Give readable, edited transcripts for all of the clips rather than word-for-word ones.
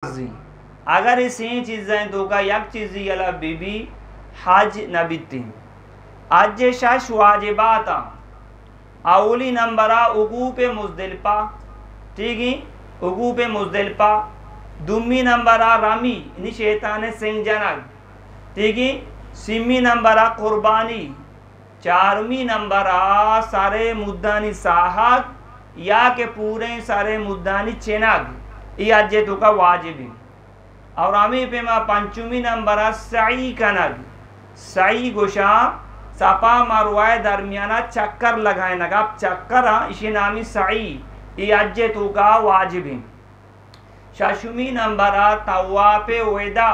अगर इसी चीज़ें तो का यक चीज़ी अला बीबी हज नबिती आज शश वाजिबाता अवली नंबरा उकूप मुज़दलिफ़ा ठीक है उकूप मुज़दलिफ़ा दुम्मी नंबरा रमी इन शैतान सिंह जनक ठीक है सिमी नंबरा कुर्बानी चारमी नंबरा सारे मुद्दानी साहक या के पूरे सारे मुद्दानी चेनाग ये अज्जे तो का वाजिब और आमी पे मा पंचमी नंबर सई कनग सई गोशा सपा मारवाए दरमियाना चक्कर लगाए नगा चक्कर इसी नामी सई ये अज्जे तो का वाजिब शशमी नंबर तवापे वेदा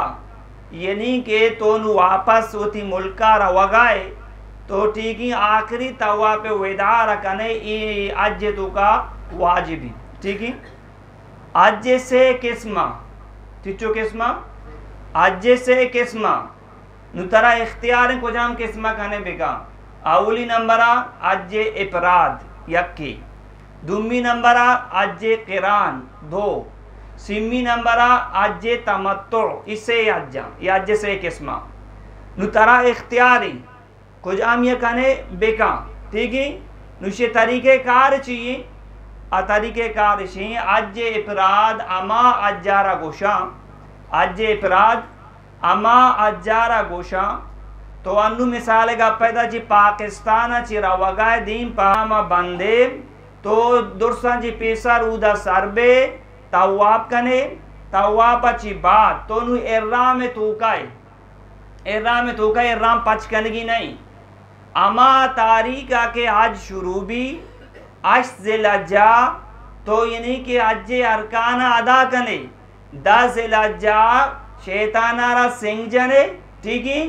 यानी के तो वापस होती मुल्का रवगाए तो ठीक ही आखिरी तवापे वेदा रखने ये अज्जे तो का वाजिब ठीक है अज्जे से किस्मा तिचो किस्मा अज्जे से किस्मा नुतरा इख्तियार को जाम किस्मा कहने बेगा अवली नंबरा अज्जे इफराद यक्की दुम्मी नंबरा अज्जे किरान दो सिमी नंबरा अज्जे तमत्तु इसे अज्जा ये अज्जे से किस्मा नुतरा इख्तियारी को जाम ये कहने बेगा ठीक है नुशे तरीके कार चाहिए तरीके कार अज्जे इफराद अमा अज्जारा गोशा अज्जे इफराद अमा अज्जारा गोशा तो अनु मिसाल का पैदा जी पाकिस्तान ची रवगाए दीन पामा बंदे तो दुरसा जी पेसर उदा सरबे तवाब कने तवाब ची बात तो नु इर्राम में तूकाए इर्राम पच कनगी नहीं अमा तारीका के आज शुरू भी अश्जिलज्जा तो यानी कि अज्जे अरकाना अदा कने दजिलज्जा शैतानारा सिंह जने ठीक है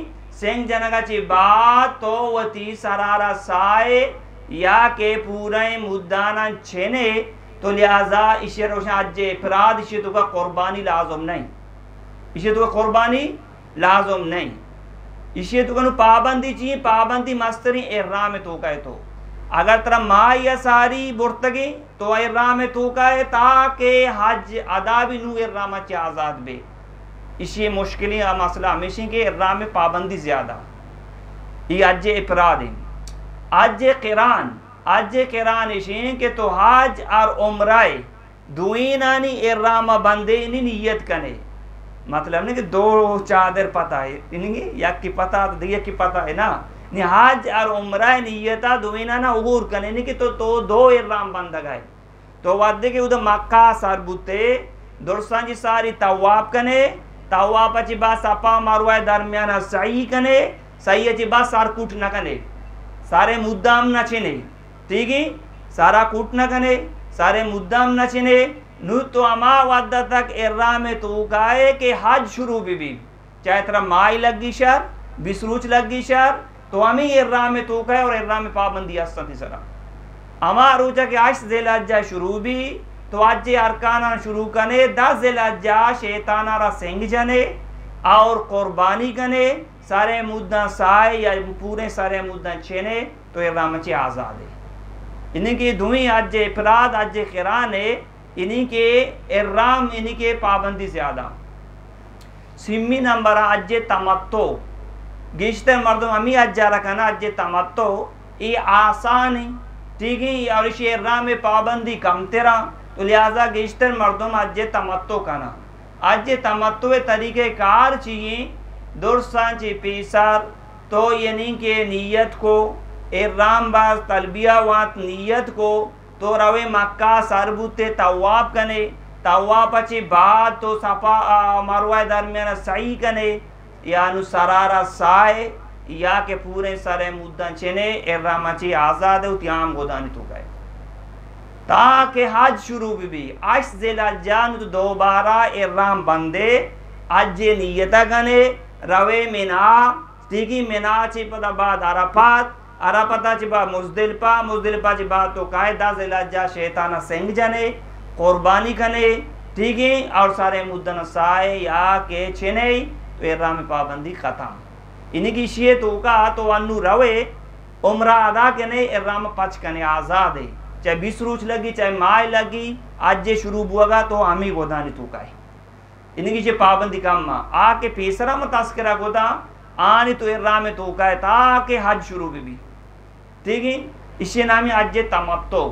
सिंह जनगा ची बात तो वती सरारा साए या के पूरे मुद्दाना छेने तो लिहाजा इसे रोशा अज्जे इफराद इसे तो का कुर्बानी लाजम नहीं इसे तो का कुर्बानी लाजम नहीं इसे तो का पाबंदी चाहिए पाबंदी मस्तरी इर्राम में तो का है तो अगर तरह माया सारी बुर्तगी तो इर्राम तो का है ताकि हज अदा भी नू इर्राम चे आज़ाद बे इसी मुश्किल मसला हमेशा के इर्राम में पाबंदी ज़्यादा ये अज्जे इफराद है अज्जे किरान इसी के तो हज और उम्राए दुईनानी इर्राम बंदे इन्हीं नियत कने मतलब नहीं कि दो चादर पता है इन्हीं यक की पता तो दिया की पता है ना हज और उम्रा नियता दुईना ना उबूर कने नहीं कि तो दो इर्राम बंद गए तो वादे के उधर मक्का सरबुते दुरसा जी सारी तवाब कने तवाब ची बा सपा मारवाए दरमियाना सही कने सही ची बा सार कूट न कने सारे मुद्दाम न छिने ठीक है सारा कूट न कने सारे मुद्दाम न छिने नु तो अमा वादा तक इर्राम तो गाए के हज शुरू भी चाहे तेरा माई लगी शर बिसरूच लगी शर तो हमें इर्राम में तो है और इर्राम में पाबंदी अस्ती सरा अमा रोजा के आश ज़िलहज्जा शुरू भी तो अज्जे अरकाना शुरू कने 10 ज़िलहज्जा शैतानारा सिंह जने और कुर्बानी कने सारे मुद्दा साए या पूरे सारे मुद्दा छेने तो इर्राम चे आज़ाद है इन्हीं के दुई अज्जे इफराद अज्जे किरान है इन्हीं के इर्राम इन्हीं के पाबंदी ज़्यादा सिमी नंबर अज्जे तमत्तो गिश्तर मर्दों अमी अज्जा रखना अज्जे तमत्तो ये आसान है ठीक है और इस इर्राम में पाबंदी कम तेरा तो लिहाजा गिश्तर मर्दों अज्जे तमत्तो करना अज्जे तमत्तो तरीके कार चाहिए दुरसा ची पेसर तो यानी के नीयत को इर्राम बाज तलबिया वात नीयत को तो रवे मक्का सरबुते तवाब कने तवाब ची बात तो सफा मरवा दरमियान सही कने या सरारा साए या के पूरे सारे मुद्दा चेने इर्राम ची आज़ाद है उतियाम गोदानी तो गए ताकि हज शुरू भी अश ज़िलहज्जा तो दोबारा इर्राम बंदे अज्जे नियता गने रवे मिना ठीक मिना ची पता बाद अराफता ची बाद मुज़दलिफ़ा ची बाद तो कायदा ज़िलहज्जा शैताना सिंह जने कुर्बानी कने ठीक है और सारे मुद्दन साए या के छेने तो इर्राम में पाबंदी ख़त्म इन्हीं की शीयत होगा तो अनु रवे उम्रा अदा के नहीं इर्राम पच कने आज़ाद है चाहे 20 रूच लगी चाहे माए लगी आज जे शुरू हुआ तो हम ही गोदानी तू का इनकी जे पाबंदी कम आके पेसरा में तस्करा गोता आनी तो इर्रा में तो का ताकि हज शुरू भी ठीक है इसे नामी आज तमत्तो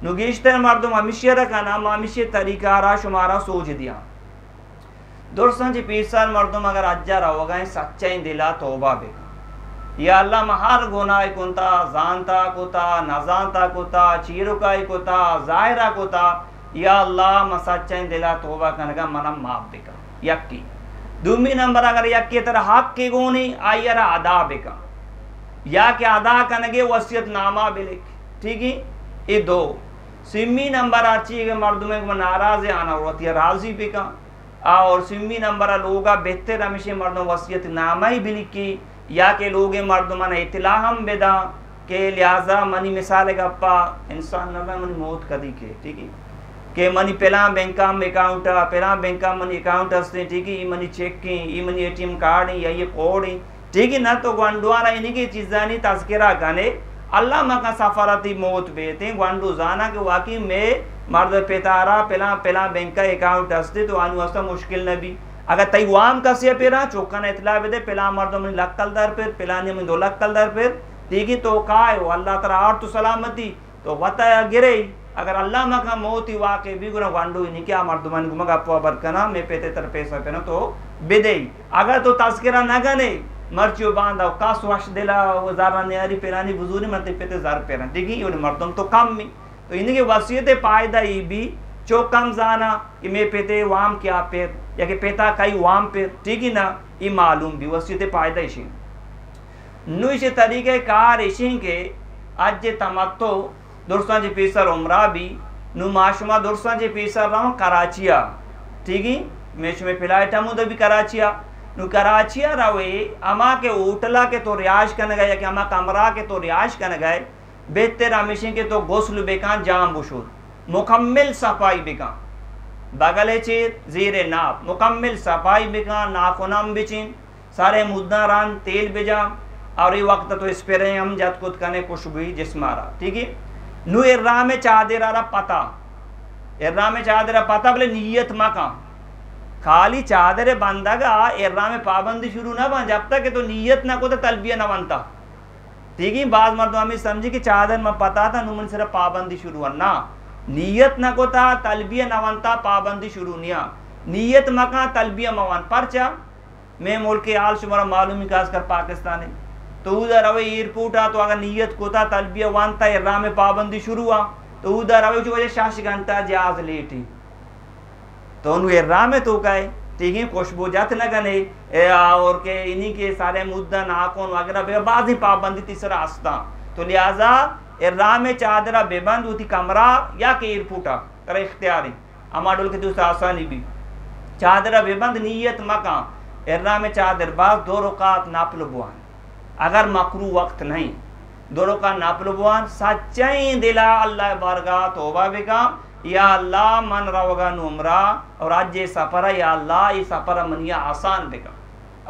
नुगेश्तर मर्दम हमिशर का नाम हमिशे तरीकारा शुमारा सोच दिया दोस्तों जी पेसर मर्दम अगर अज्जा रहोगा सच्चाई दिला तौबा बेका या अल्लाह महर गुनाह कोता जानता कोता न जानता कोता चीरुकाई कोता जाहिरा कोता या अल्लाह म सच्चाई दिला तौबा कनगा मनम माफ बेका यक्की दूसरी नंबर अगर यक्की तरह हक के गोनी आयरा अदा बेका या के अदा कनगे वसियत नामा बिलिक ठीक है ये दो सिम्मी नंबर अच्छी मर्दुमे को नाराज आना होती है राजी बेका और सिम्मी नंबर लोगा बेहतर हमेशा मर्दों वसियत नामा ही बिलिक की या के लोग मर्दमान इतला हम बेदा के लिहाजा मनी मिसाल गप्पा इंसान नल्ला मनी मौत कदी के ठीक है के मनी पहला बैंक अकाउंट पहला बैंक मनी अकाउंट हंसते ठीक है मनी चेक की ये मनी एटीएम कार्ड या ये कोड ठीक है ना तो गुंडवाना इन्हीं की चीज़ानी तस्करा गाने अल्लाह मका सफारती मौत बेते गुंडू जाना के वाकई में मर्द पेतारा पहला पहला बैंक का अकाउंट हंसते तो आनु वास्ता मुश्किल नबी अगर तई वाम कसिया पेरा चौका ने इतला बेदे पेला मर्दों में लक्कल दर पर पेला ने में 2 लक्कल दर पर ठीक है तो का है अल्लाह तआला और तो सलामती तो बताया गिरे अगर अल्लाह मका मौत वाके भी गुना वांडू इन्हीं क्या मर्दमान गुमगा अपवा बरकना मैं पेते तर पैसा पेना तो बेदे अगर तो तस्करा न गने मर्चियो बांधा का स्वाश दिला वजारा नेरी पेरानी बुजुरी मरते पेते जार पेरा ठीक है ये मर्दों तो कम में तो इनके वसीयत पायदा ही भी चो कम जाना कि मैं पेते वाम क्या पेर या कि पेता कई वाम पेर ठीक है ना ये मालूम भी वसीयत पायदा इसी नु इसे तरीके कार इसी के आज जे तमत्तो दोस्तों जी पेसर उम्रा भी नु माशुमा दोस्तों जी पेसर रहा कराचिया ठीक है मेश में फिलाइटा मुद भी कराचिया नु कराचिया रहे अमा के होटला के तो रियाज करने गए या कि अमा कमरा के तो रियाज करने गए बेहतर हमेशा के तो गोसल बेकान जाम बुशूर मुकम्मल सफाई बिका बगले चीर जीरे नाप मुकम्मल सफाई बिका नाखुनम बिचिन सारे मुद्दा रान तेल बिजा और ये वक्त तो इस पर हम जत कुछ कने खुशबू जिसमारा ठीक है नु इर्रा में चादरा पता इर्रा में चादरा पता बोले नीयत मका खाली चादरे बंदगा इर्रा में पाबंदी शुरू ना बन जब तक तो नीयत ना को तो तलबिया ना बनता ठीक है बाद मर्दों हमें समझी कि चादर में पता था नुमन सिर्फ पाबंदी शुरू ना नीयत न कोता तलबिया नवंता पाबंदी शुरू निया नीयत मका तलबिया मवान परचा मैं मुल्क आल शुमारा मालूम खास कर पाकिस्तान है तो उधर अवे एयरपोर्ट आ तो अगर नीयत कोता तलबिया वानता इर्रा में पाबंदी शुरू हुआ तो उधर अवे जो वजह 6 घंटा जहाज लेट ही तो उन इर्रा में तो का है ठीक है खुशबू जात न गने और के इन्हीं के सारे मुद्दा नाखून वगैरह बेबाज ही पाबंदी तीसरा आस्था तो लिहाजा इर्रा में चादरा बेबंद होती कमरा या के एयरपोर्टा कर इख्तियारी अमाडुल के दूसरा आसानी भी चादरा बेबंद नीयत मका इर्रा में चादर बाज 2 रकात नाफिल बुआन अगर मकरू वक्त नहीं 2 रकात नाफिल बुआन सच्चाई दिला अल्लाह बारगाह तौबा बेका या अल्लाह मन रवगा नुमरा और आज ये सफर या अल्लाह ये सफर मनिया आसान बेका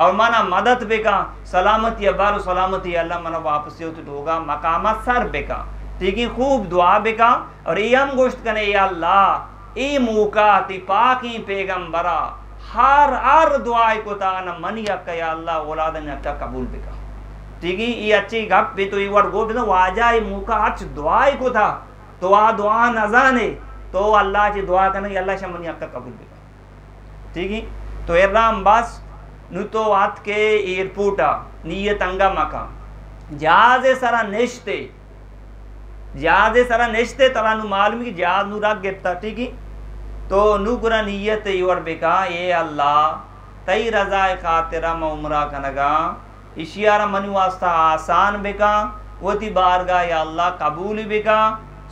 और माना मदद बेका सलामती अबार सलामती अल्लाह मना वापसी होती होगा मकामा सर बेका ठीक है खूब दुआ बेका और ये हम गोश्त कने या अल्लाह ए मौका ती पाकी पैगंबरा हर दुआ को ताना मनिया का या अल्लाह औलाद ने अच्छा कबूल बेका ठीक है ये अच्छी गप भी तो ये वर्ड गो भी वाजा ये मौका अच्छ दुआ को था तो आ दुआ न जाने तो अल्लाह की दुआ करने अल्लाह से मनिया का कबूल बेका ठीक है तो इर्राम बस नु तो आत के एयरपोर्ट नीयत अंगा मका जहाजे सारा नेश्ते तरा नु मालूम की जहाज नु रख गिरता ठीक है तो नु गुरा नीयत योर बेका ये अल्लाह तई रजा खातिरा म उमरा कनगा इशियारा मनु वास्ता आसान बेका वती बारगा या अल्लाह कबूल बेका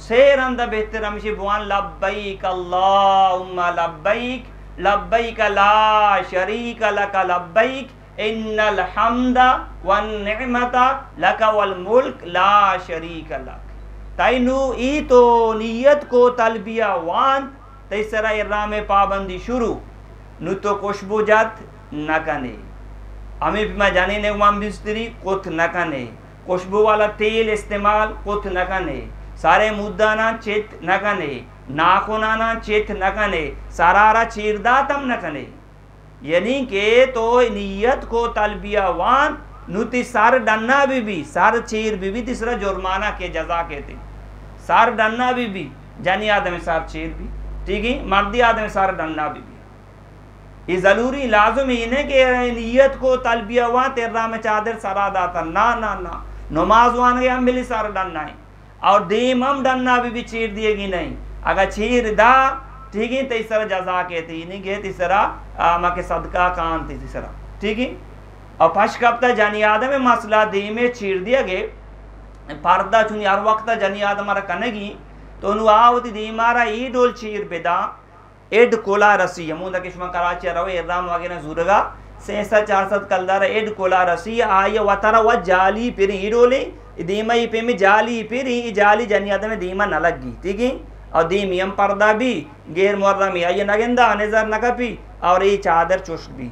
शेर अंदा बेहतर हमेशा बुआन लब्बैक अल्लाहुम्मा लब्बैक लब्बैक ला शरीक लक लब्बैक इन्नल हम्दा वन निअमता लक वल मुल्क ला शरीक लक तैनु ई तो नियत को तलबिया वान तैसरा इर्रा में पाबंदी शुरू नु तो खुशबू जात न कने हमें भी मैं जाने ने उमाम बिस्तरी कुछ न कने खुशबू वाला तेल इस्तेमाल कुछ न कने सारे मुद्दाना चेत न कने नाखुनाना चेत न कने सारारा चीरदातम न कने यानी के तो नीयत को तलबिया वान नुति सार डन्ना भी सार चीर भी तीसरा जुर्माना के जजा कहते सार डन्ना भी जानी आदम सार चीर भी ठीक है मर्दी आदम सार डन्ना भी ये जरूरी लाजुम इन्हें के नीयत को तलबिया वान तेरा में चादर सरा दाता ना ना ना नमाज वान गया मिली सार डन्ना है और दीम हम डन्ना भी चीर दिएगी नहीं अगर चीर दा ठीक है तीसरा जजा कहते नहीं के तीसरा माँ के सदका कान तीसरा ठीक है और फश कब जानी आदम में मसला दी में चीर दिया गे पर्दा चुनी हर वक्त जानी आदम कनेगी तो आवती दी मारा ई डोल चीर बेदा एड कोला रसी मुंदा किस्म कराची रवे इराम वगैरह जुरगा सेसा 400 कलदार एड कोला रसी आय वतरा व जाली फिर ई डोली दीमा ई पे में जाली फिर ई जाली जानी आदम में दीमा न लगी ठीक है और दीमियम पर्दा भी गैर मुहर्रम ये नगंदा नजर न कपी और ये चादर चुश्क भी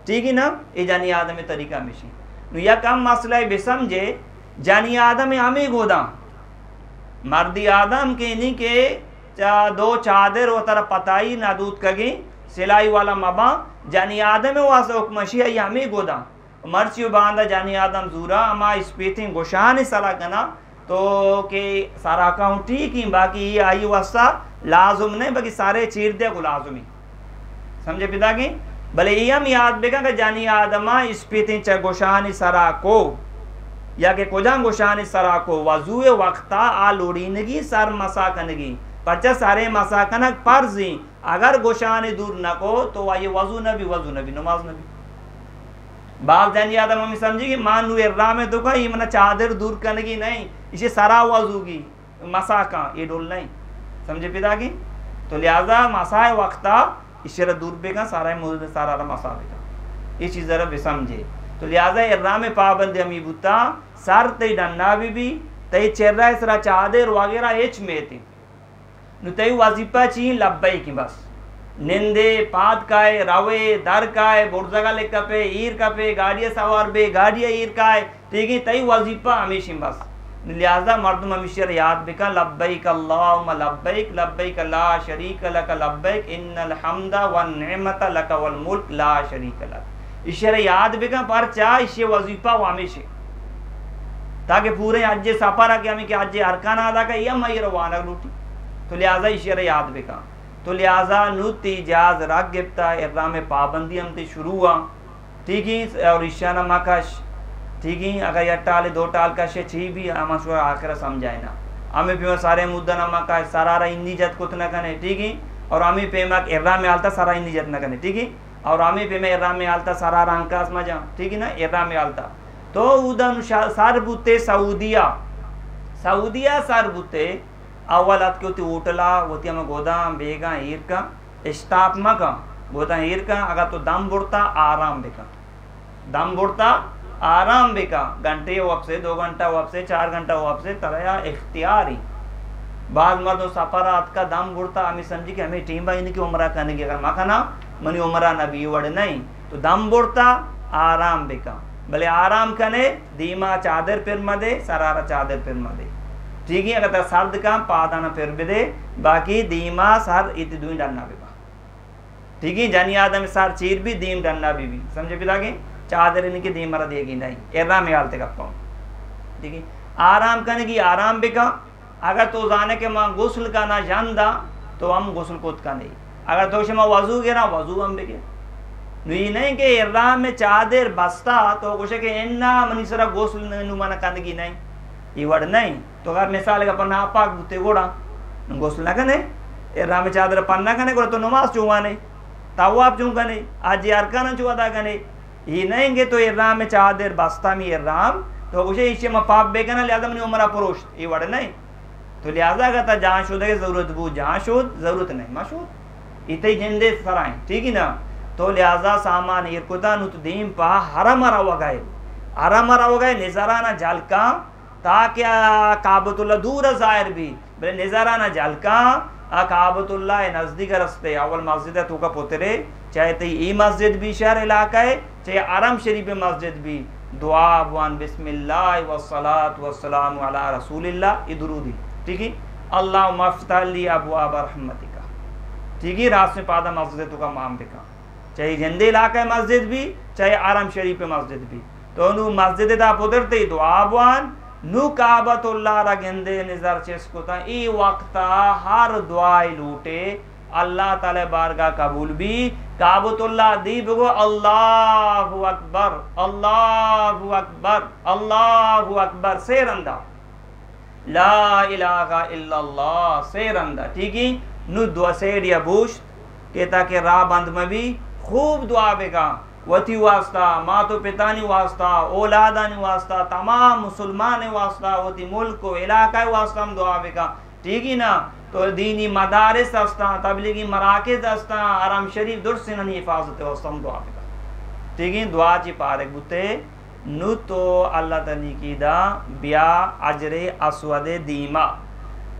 ठीक है ना ये जानी आदम में तरीका मिशी या कम मसला है बेसमझे जानी आदम हमें गोदा मर्दी आदम के नहीं के दो चादर वो तरह पताई नादूद कगी सिलाई वाला मबा जानी आदम है वास हुक्मशी है हमें गोदा मर्ची बांधा जानी आदम जूरा अमा स्पीथिंग गोशान सला कना तो के सारा अकाउंट ठीक ही बाकी ये आई वस्ता लाजुम नहीं बाकी सारे चीर दे को लाजुमी समझे पिता की भले ये हम याद बेगा कि जानी आदमा स्पीथिंग च गोशानी सरा को या के कोजां गोशानी सरा को वजूए वक्ता आलोड़ीनगी सर मसा कनगी परचा सारे मसा कनक पर्जी अगर गोशानी दूर न को तो वह ये वजू नबी नमाज नबी बाल जानी आदम हम समझी कि मान लू इर्रा में तो का ये मना चादर दूर करने की नहीं इसे सारा वजू की मसा का ये डोल नहीं समझे पिता की तो लिहाजा मसा वक्ता इशरा दूर पे का सारा मौजूद सारा मसा का ये चीज़ जरा भी समझे तो लिहाजा इर्रा में पाबंदी अमी बुता सर तई डन्ना भी तई चेहरा इसरा चादर वगैरह एच में थी तई वाजिबा ची लब्बई की बस निंदे पाद काए रावे दर काए बुर्जगा ले कपे ईर कपे गाड़िया सवार बे गाड़िया ईर काए ठीक है तई वजीफा हमेशा बस लिहाजा मर्दम हमेशा याद बिका लब्बैक अल्लाहुम्मा लब्बैक लब्बैक ला शरीक लक लब्बैक इन्नल हम्दा वन निअमत लक वल मुल्क ला शरीक लक इशरा याद बिका पर चा इशे वजीफा हमेशा ताकि पूरे अज्जे सफर के हमें के अज्जे अरकान अदा का यम मई रवाना लूटी तो लिहाजा इशरा याद बिका तो लिहाजा नुती जाज रग गिफ्ता इर्रा में पाबंदी हमते शुरू हुआ ठीक है और इशाना मकश ठीक है अगर यह टाल दो टाल का शे छी भी हम आकर समझाए ना हमें पे सारे मुद्दा नमा का सरारा इंदी जत कुछ न कने ठीक है और हमें पे मक इर्रा में आलता सारा इंदी जत न कने ठीक है और हमें पे में इर्रा में आलता सारा रंकास मजा ठीक है ना इर्रा में आलता तो उदन सरबुते सऊदिया सऊदिया सरबुते अव्वल अत के ऊटला होती हम गोदाम बेगा ईर का स्टाप मका गोदाम ईर का अगर तो दम बुड़ता आराम बेका दम बुड़ता आराम बेका घंटे वप से 2 घंटा वप से 4 घंटा वप से तरया इख्तियारी बाद मर्दों सफरात का दम बुड़ता हमें समझी कि हमें टीम भाई की उम्र करने की अगर मखना मनी उम्र नबी वड़ नहीं तो दम बुड़ता आराम बेका भले आराम कने दीमा चादर फिर मदे सरारा चादर फिर मदे ठीक है अगर सर्द का पादाना फिर दे बाकी दीमा सर इत दुई डरना भी ठीक है जानी आदम सर चीर भी दीम डरना भी समझे पिता के चादर इनकी दीम मरा देगी नहीं एर्रा में हालते कपा ठीक है आराम करने की आराम भी का अगर तो जाने के माँ गुस्ल का ना जानदा तो हम गुस्ल खुद का नहीं अगर तो शमा वजू गिरा वजू हम भी नहीं के एर्रा में चादर बसता तो कुछ के इन्ना मनीसरा गुस्ल नुमाना करने की नहीं ये वड़ नहीं तो अगर मिसाल का पन्ना पाक बुते गोड़ा गुस्ल ना कने एर्रा में चादर पन्ना कने गोड़ा तो नमाज चुवाने तवाब चूं कने आज अरकान चुवादा कने ये नहीं के तो इर्राम में चादर बस्ता में इर्राम तो कुछ इसे मपाप बेकना लिहाजा मनी उमरा पुरुष ये वड़ नहीं तो लिहाजा कहता जहाँ शुद्ध की जरूरत बू जहाँ शुद्ध जरूरत नहीं मशहूद इतने जिंदे सराय ठीक है ना तो लिहाजा सामान इरकुता नुतदीम पा हरा मरा वगाए निजराना झलका ताकि काबतुल्ला दूर जाहिर भी बोले निजराना झलका काबतुल्ला नज़दीक रस्ते अवल मस्जिद है तो का पोतरे चाहे तो ये मस्जिद भी शहर इलाका है चाहे आराम शरीफ मस्जिद भी दुआ वन बिस्मिल्लाह वस्सलात वस्सलाम अला रसूलिल्लाह ये दुरूदी ठीक है अल्लाह मफ्तह ली अबवाब रहमतिका ठीक है रात में पादा मस्जिद तो का माम बेका चाहे जिंदे इलाके मस्जिद भी चाहे आराम शरीफ मस्जिद भी तो नु मस्जिद दा पुदरते दुआ बुआन नु काबतुल्लाह रा गिंदे नजर चेस्को ता ई वक्ता हर दुआई लूटे अल्लाह ताला बारगाह कबूल भी काबतुल्लाह दी बगो अल्लाहु अकबर अल्लाहु अकबर अल्लाहु अकबर से रंदा ला इलाहा इल्लल्लाह से रंदा ठीक है नु दुआ से दिया बूश के ताकि रा बंद में भी खूब दुआ बेगा वती वास्ता मातो पितानी वास्ता औलादानी वास्ता तमाम मुसलमान वास्ता वती मुल्क को इलाका वास्ता हम दुआ बेगा ठीक है ना तो दीनी मदारिस अस्ता तबलीगी मराकिज अस्ता आराम शरीफ दुर्सिननी हिफाजत वास्ता हम दुआ बेगा ठीक है दुआ ची पारक बुते नु तो अल्लाह तनी की दा बिया अजरे अस्वदे दीमा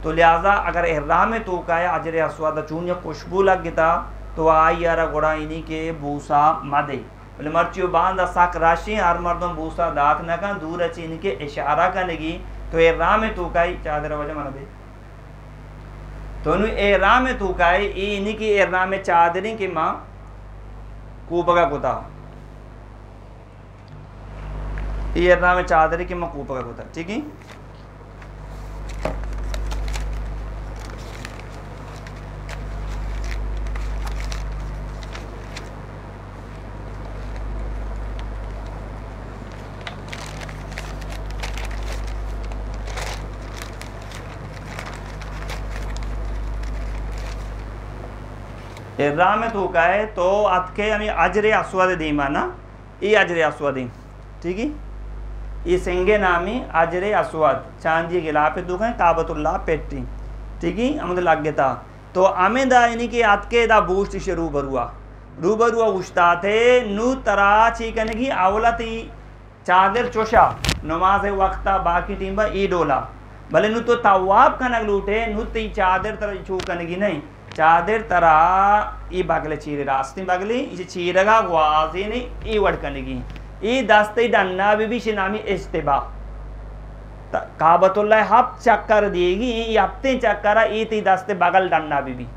तो लिहाजा अगर इहराम तो का अजरे अस्वद चून्य खुशबू लग गया तो आई यारा गोड़ा इन्हीं के बूसा मदे बोले मर्चियो बांधा साक राशि हर मर्दों बूसा दात न का दूर अच्छी इनके इशारा करनेगी तो इहराम तो का चादर वजह मना दे तो नु इहराम तो का इन्हीं की इहराम चादरी के माँ कूपगा कुता इहराम चादरी के माँ कूपगा कुता ठीक है इहराम तो का है तो अतके हमें अजरे अस्वद दीमा ना ये अजरे अस्वदी ठीक है ये सिंगे नामी अजरे अस्वद चांदी गिलापे दुख है काबतुल्लाह पेटी ठीक है हम लग गया था तो हमें दा यानी कि अतके दा बूस्ट से रूबरुआ उश्ता थे नु तरा चीकने की आवलती चादर चोशा नमाज वक्ता बाकी टीम बा ई डोला भले नु तो तवाब कनक लूटे नु ती चादर तरह छू कने की नहीं चादर तरा ई बागले चीरे रास्ते बागले इसे चीरगा वाजी नहीं ई वड़कने की ई दस्ते डन्ना भी शिनामी इस्तिबा काबतुल्लाह हब चक्कर देगी ई हफ्ते चक्कर ई ती दस्ते बगल डन्ना भी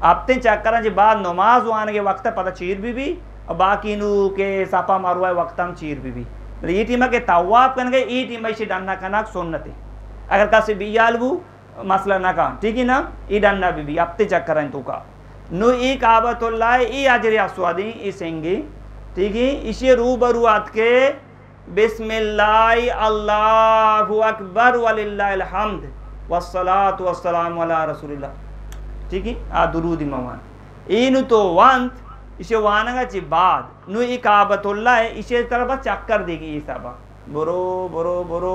हफ्ते चक्कर जे बाद नमाज वाने के वक्त पता चीर भी और बाकी नु के सापा मारुआ वक्त हम चीर भी ई टीम के तवाब कन गए ई टीम से डन्ना कना सुन्नत अगर कासे बियालबू मसला ना का ठीक है ना ई डन्ना भी हफ्ते चक्कर तो का नु ई काबतुल्लाह ई अजरे अस्वादी ई सिंगी ठीक है इसे रूबरुआत के बिस्मिल्लाह अल्लाहु अकबर वलिल्लाहिल हम्द वस्सलातु वस्सलामु अला रसूलिल्लाह ठीक है आ दुरूद मवान इन तो वंत इसे वानगा ची बाद नु ई काबतुल्लाह इसे तरफ चक्कर देगी ई सबा बरो बरो बरो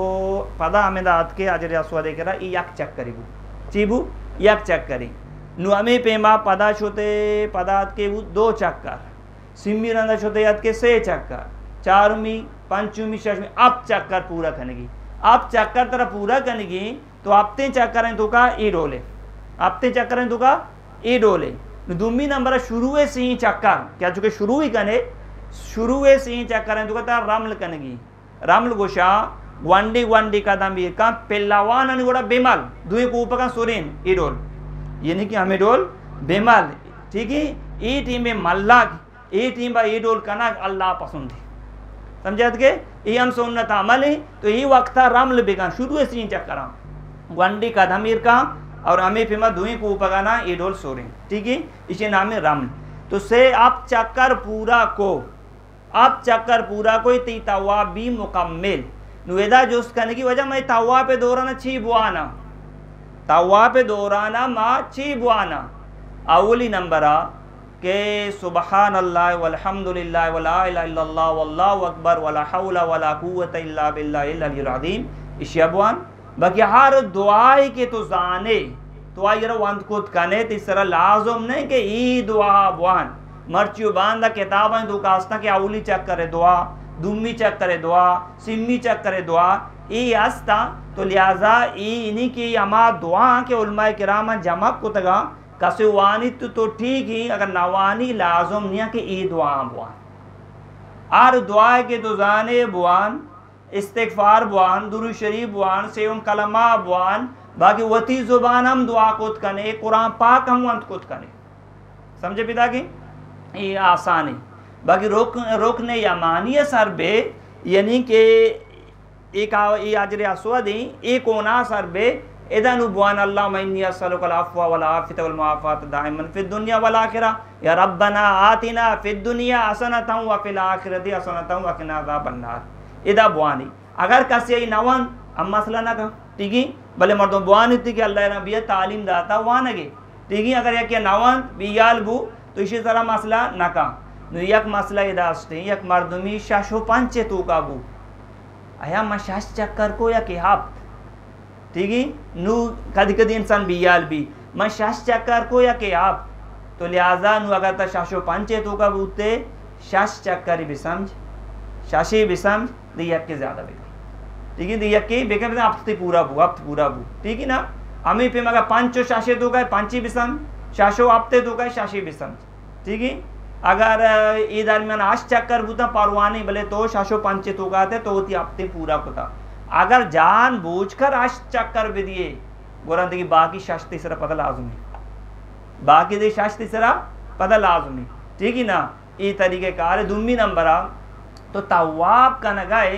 पदा हमें दात के अजरे अस्वादे करा ई यक चक्करी बु चीबू यक चक्करी नु हमें पेमा पदा छोते पदात के वो दो चक्कर सिम्मी रंदा छोते याद के से चक्कर चारमी पंचमी छठवीं अब चक्कर पूरा करेगी अब चक्कर तरह पूरा करेगी तो हफ्ते चक्कर हैं तो का ई डोले हफ्ते चक्कर हैं तो का ई डोले दुम्मी नंबर शुरू से ही चक्कर क्या चुके शुरू ही कने शुरू से ही चक्कर हैं तो का रमल कनेगी रमल गोशा वंडी वंडी कदम भी का पिल्लावान आणि गोड़ा बेमल दुई को ऊपर का सुरीन ई डोल यानी कि हमें डोल बेमल ठीक है ई टीम में मल्लाक ई टीम बा ई डोल कना अल्लाह पसंद है समझत के ई हम सुन्नत अमल है तो ई वक्त रमल बेगा शुरू से ही चक्कर वंडी कदमीर का और हमें फिर दुई को ऊपर का ना ई डोल सुरीन ठीक है इसे नाम है रमल तो से आप चक्कर पूरा को अब चक्कर पूरा कोई ती तवा भी मुकम्मिल नुवेदा जोस्त करने की वजह मैं तवा पे दौराना छी बुआना तवा पे दौराना माँ छी बुआना अवली नंबरा के सुबहान अल्लाह वल्हम्दुलिल्लाह वला इलाहा इल्लल्लाह वल्लाहु अकबर वला हौला वला कुव्वता इल्ला बिल्लाहिल अलिय्यिल अज़ीम इशियाबवान बाकी हर दुआई के तो जाने तो आइरा वंद खुद कने तीसरा लाजम नहीं के ई दुआ बवान मर्चियो बांधा किताबें दो कास्ता के अवली चेक करे दुआ दुम्मी चेक करे दुआ सिम्मी चेक करे दुआ ई आस्ता तो लिहाजा ई इन्हीं की अमा दुआ के उलमाए किराम जमा को तगा कसे वानी तो ठीक ही अगर नवानी लाजम नहीं कि ई दुआ बुआन आर दुआ के तो जाने बुआन इस्तिगफार बुआन दुरूद शरीफ बुआन सेवन कलमा बुआन बाकी वती जुबान हम दुआ खुद कने कुरान पाक हम वंत खुद कने समझे पिता की ये आसानी बाकी रोकने या मानिए सर बे यानी कि एक ये अजर अस्वद एक कोना सर बे इदन बुआन अल्लाह मन्नी अस्सलुकल अफ़्वा वल आफ़ियत वल मुआफ़ात दाइमन फ़िद दुनिया वल आखिरा या रब्बना आतिना फ़िद दुनिया हसनतन व फ़िल आखिरति हसनतन व क़िना अज़ाबन नार इदा बुआनी अगर कसे नवन हम मसला ना का ठीक है भले मर्दों बुआनी थी कि अल्लाह नबी तालीम दाता वानगे ठीक है अगर यक नवन बियाल बू तो इसी तरह मसला ना का यक मसला इदास्ते यक मर्दमी शाशो पंचे तो काबू आया मशाश चक्कर को या कि हाप ठीक है नू कदी कदी इंसान बियाल भी मशाश चक्कर को या कि आप तो लिहाजा नू अगर तो शाशो पंचे तो काबू ते शाश चक्कर भी समझ शाशी भी समझ दिया के ज्यादा बेका ठीक है दिया के बेका अब पूरा बू ठीक है ना हमें पे मगर पंचो शाशे तो गए पंची भी समझ शाशो आपते तो गए शाशी भी समझ ठीक है अगर ये दरमियान आश चक्कर बुता परवानी भले तो शाशो पंचे तो गाते तो होती आपते पूरा होता अगर जान बूझ कर आश चक्कर भी दिए गोरंत की बाकी शाश तीसरा पता लाजुमी बाकी दे शाश तीसरा पता लाजुमी ठीक है ना ये तरीके कार दुम्मी नंबर तो तवाब का नगाए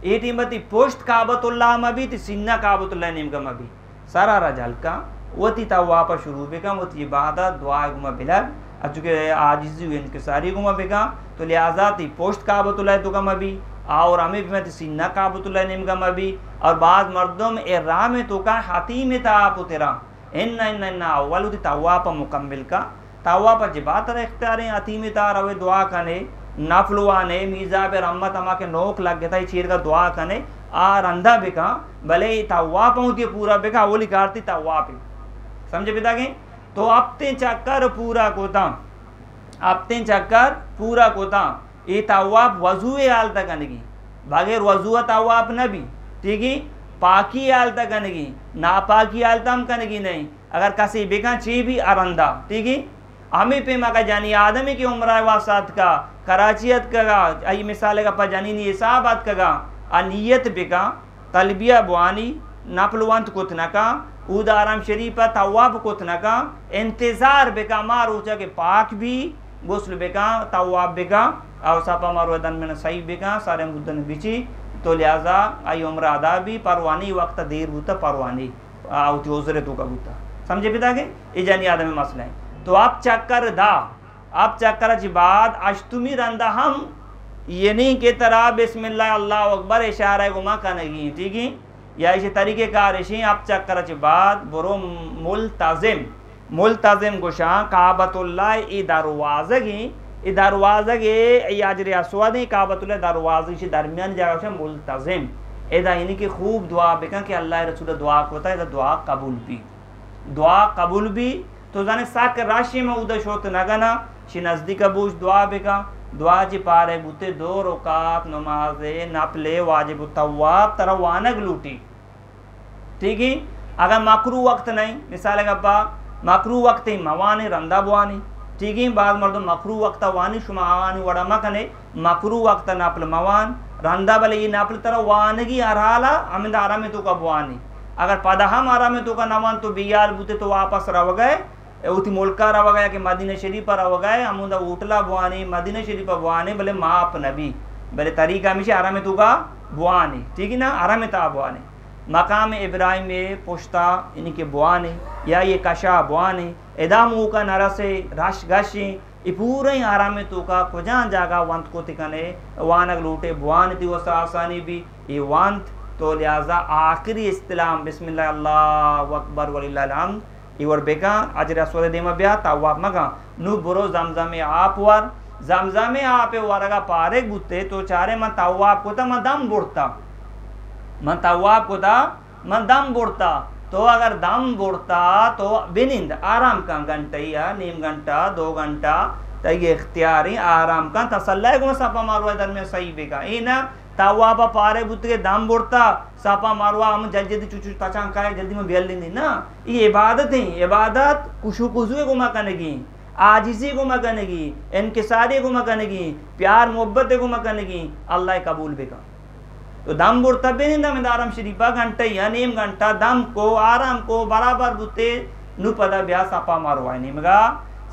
ए टीमती पोस्ट काबतुल्लाह मबी ती सिन्ना काबतुल्लाह नेम का मबी सारा रजल का वती तवाब शुरू बेका वती इबादत दुआ गुमा बिलाल चूँकि आजिज़ी इनकसारी गुमा बेका तो लिहाजा ती पोस्ट काबतुल्लाह तो गम अभी और हमें भी मैं सिन्ना काबतुल्लाह नेम गम अभी और बाद मर्दम ए राह में तो का हाथी में था आप तेरा इन्ना अव्वल ती तवाब मुकम्मिल का तवाब जिबात इख्तियार हाथी में था रवे दुआ कने नफलवाने मीज़ा पे रहमत अमा के नोक लग गया था चीर का दुआ कने आ रंधा बेका भले तवाब होती पूरा बेका वो लिखाती तवाब समझे पिता के तो अपते चक्कर पूरा कोता अपते चक्कर पूरा कोता ये तवाब वजूए आल तक कनेगी बगैर वजू तवाब न भी ठीक है पाकी आल तक कनेगी नापाकी आल तम कनेगी नहीं अगर कसी बेका ची भी अरंदा ठीक है हमें पे मका जानी आदमी की उम्र वासात का कराचियत का आई मिसाल का पजानी नी हिसाबात का अनियत बेका तलबिया बुआनी नफलवंत कुतना का ऊद आराम शरीफा तवाब कुतना का इंतज़ार बेका मार ऊँचा के पाक भी गुस्ल बेका तवाब बेका और सापा मारो दन में सही बेका सारे मुद्दन बिची तो लिहाजा आई उम्र अदा भी परवानी वक्त देर होता परवानी आवती तो का बूता समझे पिता के ये जानी आदमी मसला है तो आप चक्कर दा आप चक्कर के बाद अश्तुमी रंदा हम ये नहीं के तरह बिस्मिल्लाह अल्लाह अकबर इशारा गुमा का नहीं ठीक है या इसी तरीके का रिशी आप चक्कर के बाद बरो मुल्तजिम गोशा काबतुल्लाह ई दरवाज़गी याजर अस्वद काबतुल्लाह दरवाज़े से दरमियान जगह से मुल्तजिम एदा यानी कि खूब दुआ बेका कि अल्लाह रसूल दुआ होता है दुआ कबूल भी तो जाने साक राशि में उदश होते नगना शी नज़दीक बूझ दुआ बेका दुआ जी पारे बुते दो रकात नमाजे नफले वाजिब तवाब तरह वानग लूटी ठीक है अगर मकरू वक्त नहीं मिसाल गप्पा मकरू वक्त मवानी रंदा बुआनी ठीक है बाद मर्द मकरू वक्त वानी शुमावानी वड़मा कने मकरू वक्त नफल मवान रंदा बले ये नफल तरह वानगी अरहाला अमिंद आरा में तो का बुआनी अगर पदहम आरा में तो का नवान तो बियाल बुते तो वापस रव गए उती मुल्का रव गया कि मदीना शरीफ रव गए अमुदा उठला बुआनी मदीना शरीफ बुआनी भले माप नबी भले तरीका में आरा में तो का बुआनी ठीक है ना आरा में ता बुआनी मकाम इब्राहिम में पुश्ता इनके बुआनी या ये कशा बुआनी एदा मुँह का नरसे रश गशी ये पूरे आरा में तो का कुजान जागा वंत को तिकने वानग लूटे बुआनी थी वसा आसानी भी ये वंत तो लिहाजा आखिरी इस्तिलाम बिस्मिल्लाह अल्लाहु अकबर वलिल्लाहिल हम्द इवर बेका अजर अस्वद देमा ब्या तवाब मगा नु बुरो जमजमे आप वर जमजमे आप वरगा पारे गुते तो चारे मन तवाब को ता मन दम बुड़ता मन तवाब को ता मन दम बुड़ता तो अगर दम बुड़ता तो बिनिंद आराम का घंटा या नीम घंटा 2 घंटा तय इख्तियारी आराम का तसल्ला को सपा मारवा दर में सही बेका ई ना तवाब पारे बुत के दम बुड़ता सापा मारवा हम जल्दी चुचु तचां का जल्दी में बेल लेनी ना ये इबादत है इबादत कुशु को मकनेगी आजिज़ी को मकनेगी इनकिसारी को मकनेगी प्यार मोहब्बत को मकनेगी अल्लाह कबूल बेका तो दम बुड़ता भी नहीं दम आराम शरीफा घंटा या नीम घंटा दम को आराम को बराबर बुते नु पदा ब्याह सापा मारवा नहीं मगा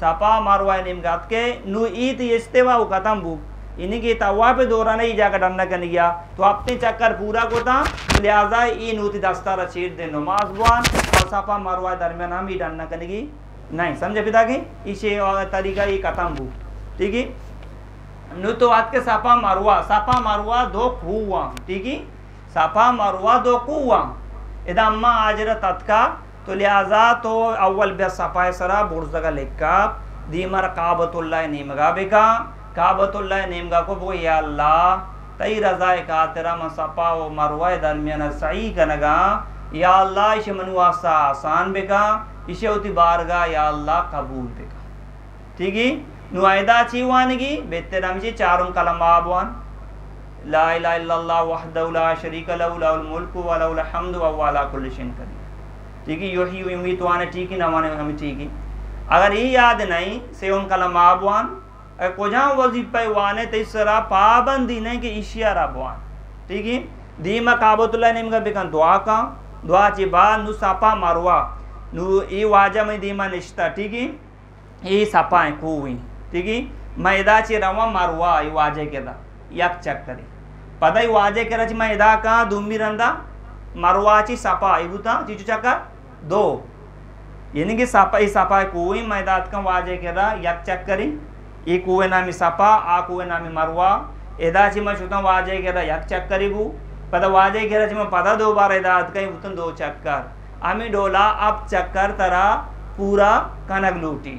सपा मरवा निमगात के नु ईत इस्तेवा खत्म बू इन्हीं की तवा पे दौरा नहीं जाकर डरना कर गया तो अपने चक्कर पूरा को था लिहाजा ई नूती दस्ता रशीद दे नमाज बुआन और सपा मरवा दरमियान हम ही डरना करेगी नहीं समझे पिता की इसे तरीका ये खत्म बू ठीक है नु तो आज के सपा मरवा दो कुआ ठीक है सपा मरवा दो कुआ इदा अम्मा आजरा तत्का तो लिहाजा तो अव्वल बे सपा सरा बुर्जगा लेका दीमर काबतुल्लाह निमगा बेका काबतुल्लाह निमगा को वो या अल्लाह तई रजा का तेरा मसपा व मरवा दरमियान सही कनगा या अल्लाह इसे मनुआसा आसान बेका इसे उती बारगा या अल्लाह कबूल बेका ठीक है नुआयदा चीवानगी बेहतर जी चारों कलमा आबवान ला इलाहा इल्लल्लाह वहदहु ला शरीका लहु लहुल मुल्कु व लहुल हम्दु व हुवा अला कुल्लि शैइन कदीर ठीक है यही उम्मीद तो आने ठीक ही ना माने हमें ठीक है अगर ये याद नहीं से उन कलमा आबवान को जहाँ वजीफा वाने तो इस तरह पाबंदी नहीं कि इशिया रबवान ठीक है दीमा काबतुल्लाह निमगा बेकन दुआ का दुआ ची बाद नु सपा मरवा नु ये वाजा में दीमा निश्ता ठीक है ये सपा है कुई ठीक है मैदा ची रवा मरवा ये वाजे के दा यक चक करी पता ही वाजे के रच मैदा का दुम्मी रंदा मरवा ची सपा ये बुता चीचू चक्कर दो यानी कि सपा कुई मैदात का वाजे के दा यक चक करी ये कुएं नामी सपा आ कुएं नामी मरवा एदाची में शुतम वाजे के दा यक चक करीबू पता वाजे के रच में पता दो बार एदात कहीं उतन दो चक्कर आमी डोला अब चक्कर तरह पूरा कनक लूटी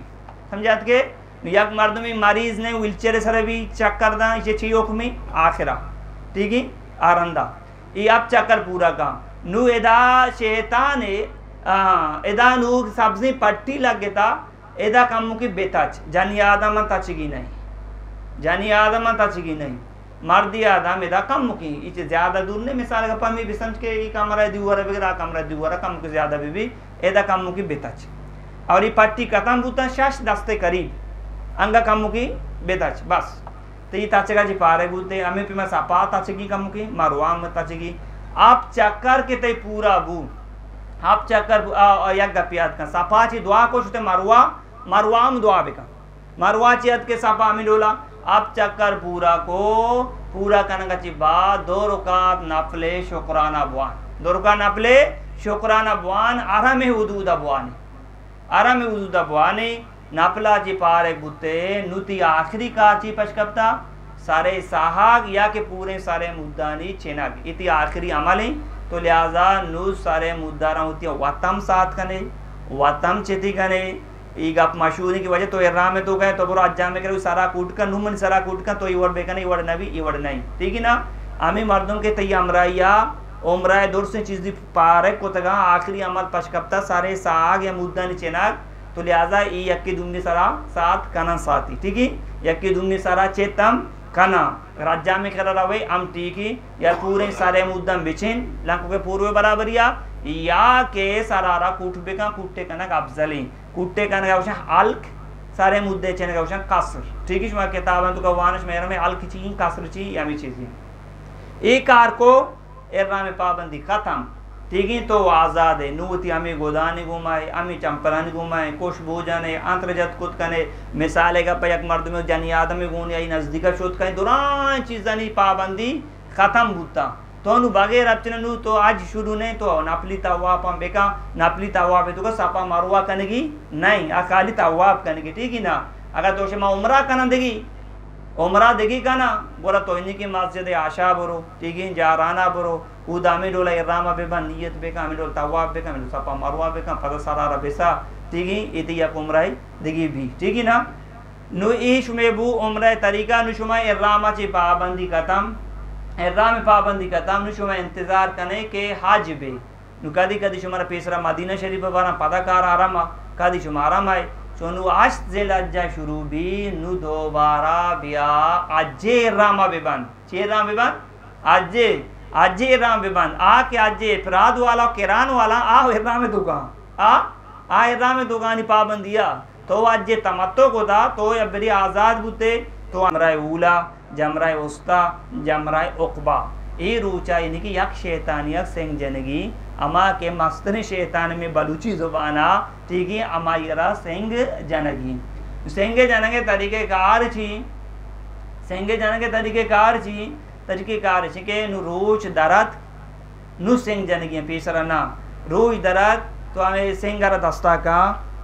समझात के यक मर्द में मरीज ने व्हीलचेयर सर भी चक्कर दा इसे चीख में आखिरा ठीक है आरंदा ये अब चक्कर पूरा का नु एदा शैतान एदा नु सब्जी पट्टी लग गया एदा कम की बेताच जानी आदम तचगी नहीं मर्दी आदम एदा कम की इसे ज्यादा दूर नहीं मिसाल का पमी भी समझ के कमरा दुआरा वगैरह कमरा दुआरा कम के ज्यादा भी एदा कम की बेताच और ये पट्टी खत्म होता शश दस्ते करीब अंगा कम की बेताच बस तो ये तचगा जी पारे बुते हमें पे मैं सपा तचगी कम की मरवा में तचगी आप चक्कर के ते पूरा बू आप चक्कर यक गपियात का सपा ची दुआ को शुते मरवा में दुआ बेका मरवा चियत के सपा में डोला आप चक्कर पूरा को पूरा करने का बाद 2 रकात नफले शुक्राना बुआन 2 रकात नफले शुक्राना बुआन आराम उदूदा बुआने नफला ची पारे बुते नुती आखिरी कार ची पशकप्ता सारे साहाग या के पूरे सारे मुद्दानी चेनाग इति आखिरी अमल तो लिहाजा नु सारे मुद्दारा होती है वतम साथ कने वतम चेती कने ई गप मशहूरी की वजह तो इर्रा में तो गए तो बुरा अज्जा में करे सारा कूट का नुमन सारा कूट का तो इवड़ बेकने इवड़ नबी इवड़ नहीं ठीक है ना आमी मर्दों के तय अमराया उमराय दूर से चीज पारे को तगा आखिरी अमल पशकप्ता सारे साग या मुद्दानी चेनाग तो लिहाजा ई यक्की दुमनी सारा सात कना साथी ठीक है यक्की दुमनी सारा चेतम कना राज्य में कर रहा हम ठीक ही या पूरे सारे मुद्दम बिछिन लंको के पूर्व बराबरिया या के सारा कुटबे का कुट्टे कनक अफजली कुट्टे कनक आवश्यक अल्क सारे मुद्दे चने आवश्यक कसर ठीक है शुमा किताबन तो कवानश मेरा में अल्क ची कसर ची या भी चीजें एक कार को एर्रा में पाबंदी खत्म ठीक है तो आज़ाद है नूती हमें गोदानी घुमाए हमें चंपरानी घुमाए कुछ भोजन अंतर्जत खुद कने मिसाल का पयक मर्द में जानी आदमी गुण आई नजदीक शोध कहीं दुरान चीज़ानी पाबंदी खत्म होता तो नु बगैर अपने नु तो आज शुरू नहीं तो नपली तवाप हम बेका नपली तवाप है तो सपा मरवा कनेगी नहीं अकाली तवाप कनेगी ठीक है ना अगर तो शमा उमरा कना देगी उमरा देगी कना बोला तो इन्हीं की मस्जिद आशा बरो ठीक है जाराना बरो उदामी डोला इरामा बेबा नियत बेका में डोल तवाब बेका में सपा मरवा बेका फद सरारा बेसा ठीक है इति या उमराई देगी भी ठीक है ना नु ईश में बू उमरा तरीका नुशुमा इरामा ची पाबंदी खत्म इराम पाबंदी खत्म नुशुमा इंतजार कने के हाज बे नु कदी कदी शुमारा पेसरा मदीना शरीफ बारा पदाकार आराम कदी शुमारा माय सोनु आज जेलज्जा शुरू भी नु दोबारा बिया अजे रामा बेबन चे राम बेबन अजे राम बेबन आ के अजे इफराद वाला किरान वाला आ इराम दुकान आ इराम दुकानी पाबंदिया तो अजे तमत्तो को था तो अबरी आजाद बुते तो अमराय ऊला जमराय उस्ता जमराय उकबा ये रूचा यानी कि यक शैतान यक सेंग जनगी अमा के मस्तन शैतान में बलूची जुबाना ठीक है अमा यरा सेंग जनगी सेंगे जाने तरीक़ेकार छी, सेंगे जाने तरीक़ेकार छी के नु रोज दरत नु सेंग जनगी पेसरा ना रोज दरत तो हमें सेंगर दस्ता का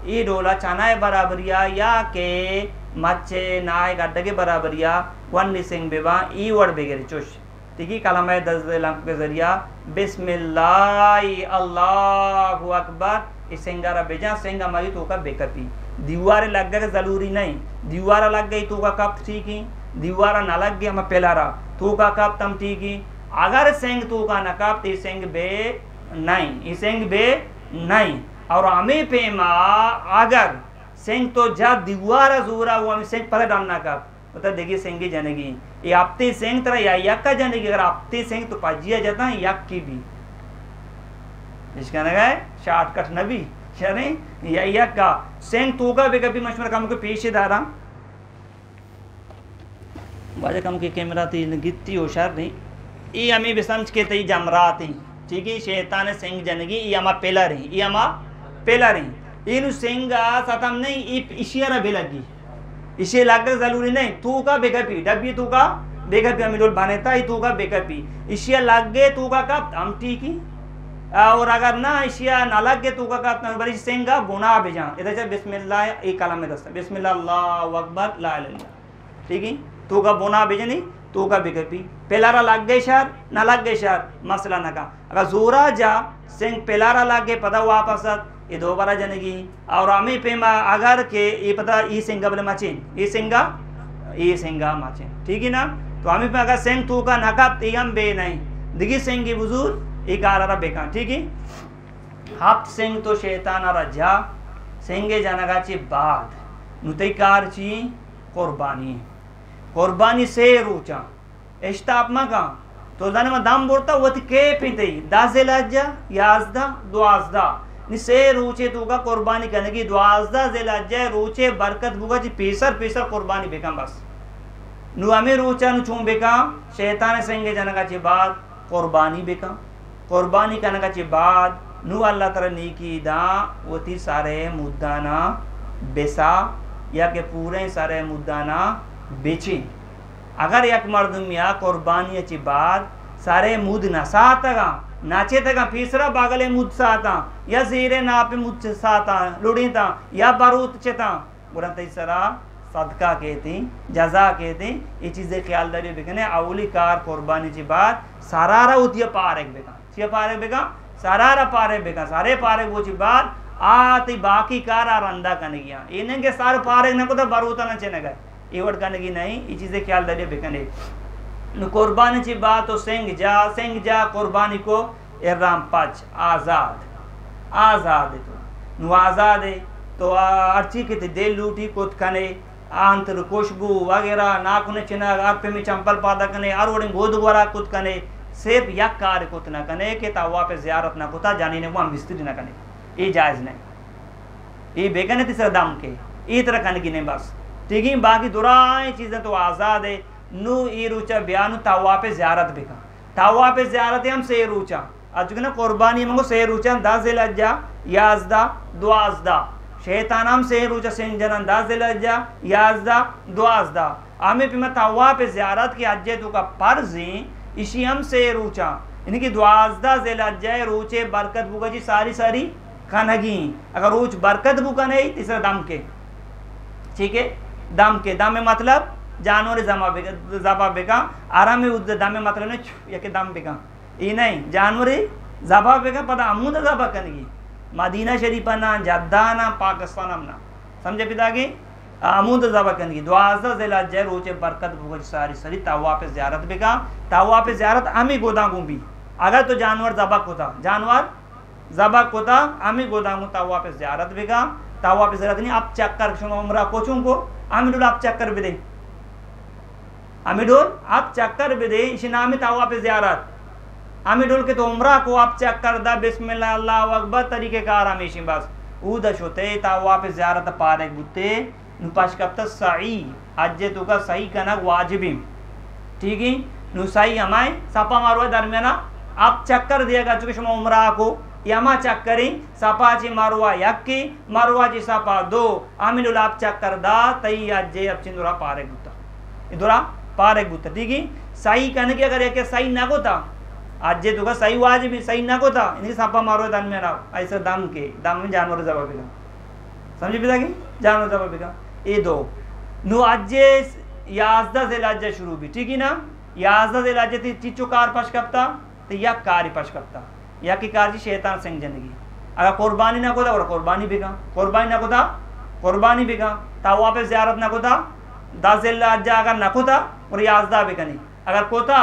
ई डोला चनाए बराबरिया या के मच्छे नाय गड्ढे के बराबरिया वन सेंग बेबा ई वर्ड बेगेर चुश ठीक कलम के जरिया बिस्मिल्लाह अल्लाहु अकबर इस सेंगारा बेजा सेंगा हमारी तो का बेकपी दीवार लग गए जरूरी नहीं, दीवार लग गई तो का कप ठीक ही, दीवार ना लग गया हम पेलारा तो का कप तम ठीक ही, अगर सेंग तो का न कप तो सेंग बे नहीं, सेंग बे नहीं। और हमें पेमा अगर सेंग तो जा दीवार जोरा वो हमें सेंग पर डालना कप मतलब देखिए सेंगी जानेगी ये आपते सेंग तरह या यक का जानेगी, अगर आपते सेंग तो पाजिया जाता है यक की भी इसका ना है शॉर्टकट नबी शरे या यक का सेंग तो का भी कभी मशवरा काम को पीछे दारा बाजा कम के कैमरा थी गित्ती होशियार नहीं ये हमें भी समझ के तई जमरा थी ठीक है शैतान सेंग जानेगी ये हमा पेला रही, ये हमा पेला रही इन सेंगा सतम नहीं इशियारा भी लगी इसे लग जरूरी नहीं तू का बेकपी डब्बी तू का बेकपी हमें लोग बनेता ही तू का बेकपी इशिया लग गए तू का कब हम ठीक ही और अगर ना इशिया ना लग गए तू का कब बड़ी सेंगा बुना भेजा इधर से बिस्मिल्लाह एक कलम में दस्ता बिस्मिल्लाह अल्लाहु अकबर ला इलाहा इल्लल्लाह ठीक है तू का बुना भेजे नहीं तू का बेकपी पेलारा लग गए शहर ना लग गए शहर मसला ना का अगर जोरा जा सेंग पेलारा लग गए पता वापस ये दोबारा जनेगी और हमें पेमा अगर के ये पता ई सेंगा बोले माचेन ये सेंगा माचेन ठीक है ना तो हमें पे अगर सेंग तू का नकाब तीयम बे नहीं दिगी सेंगी बुजुर्ग एक आरा बेका ठीक है हाफ सेंग तो शैतान रजा सेंगे जानगा ची बाद नुतैकार ची कुर्बानी से रूचा एस्तापमा का तो जाने में दाम बोलता वो के पिंते दाजे लाजा याजदा दुआजदा निसे रूचे तू का कुर्बानी करने की दुआजदा जिलाजा रूचे बरकत बुगा जी पेसर कुर्बानी बेका बस नु हमें रूचा नु चूं बेका शैतान सेंगे जनगा ची बाद कुर्बानी बेका कुर्बानी करने का ची बाद नु अल्लाह ताला नी की दा वती सारे मुद्दाना बेसा या के पूरे सारे मुद्दाना बेची अगर एक मर्दम या कुर्बानी ची बाद सारे मुद ना सातगा नाचे तक तीसरा बागले मुद साता या जीरे ना पे मुद साता लुड़ीता या बारूद चेता बुरा तीसरा सदका कहती जजा कहती ये चीज़ें ख्याल दारी बेकने अवली कार कुर्बानी ची बात सारारा उतिया पारेक बेका चिया पारेक बेका सारारा पारेक बेका सारे पारेक वो ची बात आती बाकी कार आरंदा करने गया इन्हें के सारे पारेक न को तो बारूता न चने गए ये वर्ड करने की नहीं ये चीज़ें ख्याल दारी बेकने कुर्बानी ची बात तो सेंग जा कुर्बानी को इराम पच आज़ाद तो नु आज़ाद है तो अर्ची के दिल लूटी कुत कने आंतर खुशबू वगैरह नाकुने चिना आपे में चंपल पादा कने और वोडिंग गोद वरा कुत कने सिर्फ यक कार्य कुत ना कने के तावा पे ज़ियारत ना कुता जानी ने वहाँ मिस्त्री ना कने ये जायज़ नहीं ये बेकने तीसरा दाम के ये तरह कने की नहीं बस ठीक है बाकी दुराई चीज़ें तो आज़ाद है नु ई रूचा बयान तावा पे ज़ियारत बेका तावा पे ज़ियारत हम से रूचा आज ना कुर्बानी मंगो से रूचा दाज़िलज्जा याज़दा दुआज़दा शैतानाम से रूचा सेंजन दाज़िलज्जा याज़दा दुआज़दा आमे पे तावा पे ज़ियारत की अज्जे तो का फर्जी इसी हम से रूचा इनकी दुआज़दा ज़िलज्जा रूचे बरकत बुगा जी सारी खानगी अगर रूच बरकत बुका नहीं तीसरा दम के ठीक है दम के दम में मतलब जानवर जबा बेका आराम में दम में मतलब नहीं या के दम बेका ये नहीं जानवर जबा बेका पता अमूद जबा करेगी मदीना शरीफ ना जद्दा ना पाकिस्तान ना समझे पिता की अमूद जबा करेगी दुआज़ा जिला जय रोचे बरकत बुगज सारी तावा पे ज़ियारत बेका तावा पे ज़ियारत हमें गोदांगू भी अगर तो जानवर जबा कोता हमें गोदांगू तावा पे ज़ियारत बेका तावा पे ज़ियारत नहीं आप चक्कर उम्रा कोचों को हमें आप चक्कर भी दे अमीडोल आप चक्कर भी दे इसी नाम तावा पे ज़ियारत अमीडोल के तो उम्रा को आप चक्कर दा बिस्मिल्लाह अल्लाहु अकबर तरीके कार हमेशा बस उदश होते तावा पे ज़ियारत पारे बुते नुपाश कब सही अज्जे तो का सही करना वाजिबी ठीक है नु सही हमारे सपा मारो दरमियाना आप चक्कर दिएगा चूंकि उम्रा को यमा चक्करी सपाची मरवा यक्की मरवाची सपा दो अमिनुल आप चक्कर दा तई अज्जे अब चिंदुरा पारे गुता इधरा पारे गुता ठीक है सही कहने की अगर एक सही ना को था अज्जे तो का सही वाजिब सही ना को था इन्हीं सपा मारो दम में ना ऐसा दम में जानवर जवाब बिका समझे पिता की जानवर जवाब बिका ये दो नु अज्जे याजदा से लाज्जा शुरू भी ठीक है ना याजदा से लाज्जा थी चिचो कार पश कपता तो या कारी पश कपता या की कार जी शैतान सिंह जनगी अगर कुर्बानी ना को था और कुर्बानी बिका कुर्बानी ना को था कुर्बानी बिका तावा पे ज़ियारत ना को था 10 ज़िल्हज्जा अगर ना को था और याजदा बिका नहीं अगर को था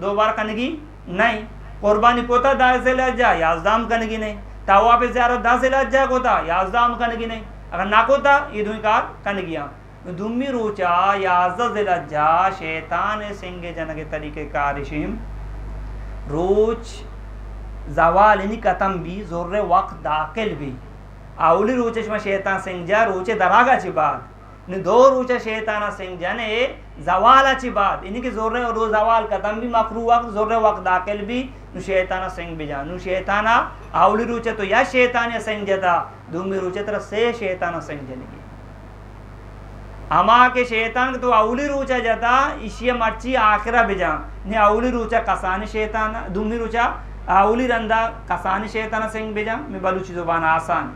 2 बार कनगी नहीं कुर्बानी को था 10 ज़िल्हज्जा याजदाम कनगी नहीं तावा पे ज़ियारत 10 ज़िल्हज्जा को था याजदाम कनगी नहीं अगर ना को था ये दुई कार कनगिया दुम्मी रूचा याजदा ज़िल्हज्जा शैतान सिंह जन के तरीके कारिशिम रोच जवाल इनी कतम भी जोर वक्त दाखिल भी आवली रोचे में शैतान सिंह जा रोचे दरागा ची बात ने दो रोचे शैतान सिंह जने जवाला ची बात इन्हीं के जोर रो जवाल कतम भी मकरू वक्त जोर वक्त दाखिल भी नु शैतान सिंह भी जा नु शैताना आवली रोचे तो या शैतान सिंह जता दुम्मी रोचे तरह से शैतान सिंह जनेगी हमा के शैतान तो आवली रोचा जाता इशिया मर्ची आखिरा बिजा ने आवली रोचा कसानी शैतान दुम्मी रोचा आवली रंदा कसानी शैतान सिंह बिजा में बलूची जुबान आसान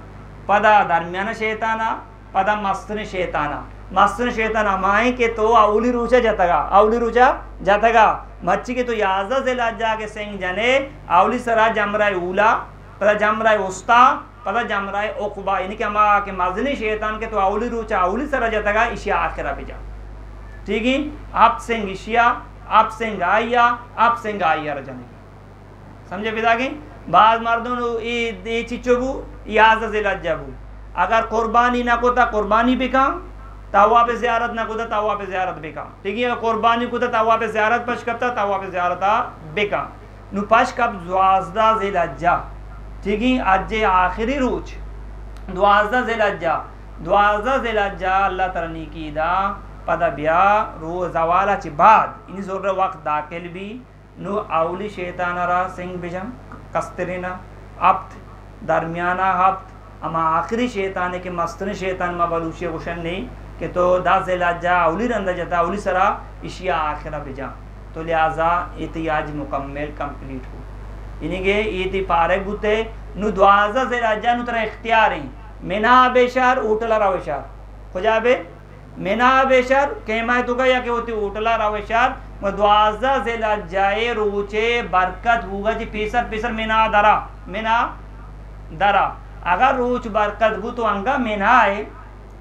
पदा दरमियाना शैताना पदा मस्तन शैताना हमाए के तो आवली रोचा जतगा आवली रोचा जतगा मर्ची के तो याजदा से लाज्जा के सिंह जने आवली सरा जमराय ऊला पदा जमराय उस्ता पता जमराय उकबा यानी कि हमा के मजनी शैतान के तो आवली रूचा आवली सरा जतगा इशिया आखिरा बिजा ठीक है आप सिंह इशिया आप सिंह आइया रजने समझे पिता की बाज मर्दों ये चिचोबू याजदा से लज्जाबू अगर कुर्बानी ना को ता कुर्बानी बिका तावा पे ज़ियारत ना को ता तावा पे ज़ियारत बिका ठीक है कुर्बानी को ता तावा पे ज़ियारत पश करता तावा पे ज़ियारत बिका नु पश कब याजदा से लज्जा ठीक है अज्जे आखिरी रोज 12 ज़िल्हज्जा अल्लाह तरनी की दा पदा बिया रो जवाला ची बाद इन जोर वक्त दाखिल भी नु आवली शैतान रा सिंह बिजम कस्तरीना अब्त दरमियाना हफ्त अमा आखिरी शैतान के मस्तन शैतान मा बलूशी गुशन नहीं कि तो 10 ज़िल्हज्जा आवली रंदा जता आवली सरा इशिया आखिरा बिजा तो लिहाजा इतियाज मुकम्मल कंप्लीट हो इन्हीं ईति पारे गुते नु 12 ज़िल्हज्जा नु तरह इख्तियार है मेना बेशर उठला रावेशर खुजाबे मेना बेशर केमा तो का या के होती उठला रावेशर म 12 ज़िल्हज्जा रोचे बरकत होगा जी पीसर मेना दरा अगर रोच बरकत गु तो अंगा मेना है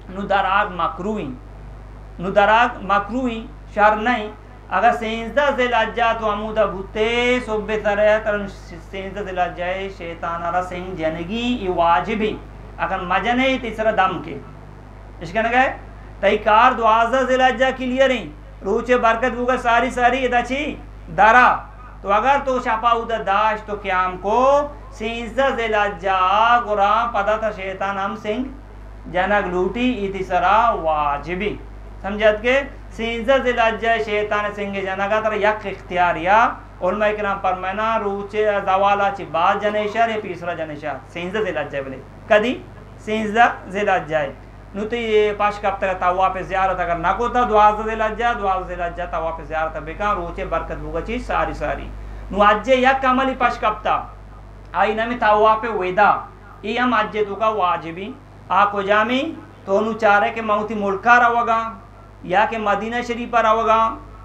नु दराग मकरूई शर नहीं अगर 13 ज़िल्हज्जा तो अमूदा भूते सोबे तरह तरन 13 ज़िल्हज्जा शैतान रा सिंह जनगी ये वाजिबी अगर मजने तीसरा दम के इसके न गए तैकार 12 ज़िल्हज्जा क्लियर ही रोचे बरकत होगा सारी इदाची दरा तो अगर तो छापा उदा दाश तो क्याम को 13 ज़िल्हज्जा गुरा पदा था शैतान हम सिंह जनक लूटी इतिसरा वाजिबी समझत के 13 ज़िल्हज्जा शैतान सिंह जनगा तर यक इख्तियार या उलमा इकराम फरमाना रूचे जवाला ची बाद जनेशर या तीसरा जनेशर 13 ज़िल्हज्जा बोले कदी 13 ज़िल्हज्जा नुती पाश कब तक तवा पे ज़ियारत अगर ना को था 12 ज़िल्हज्जा तवा पे ज़ियारत बेका रोचे बरकत होगा ची सारी नु अज्जे यक अमली पाश कब ता आई नमी तवा पे वेदा ये हम अज्जे तो का वाजिबी आको जामी तो नु चारे के मौती मुल्का रवगा या के मदीना शरीफ रवगा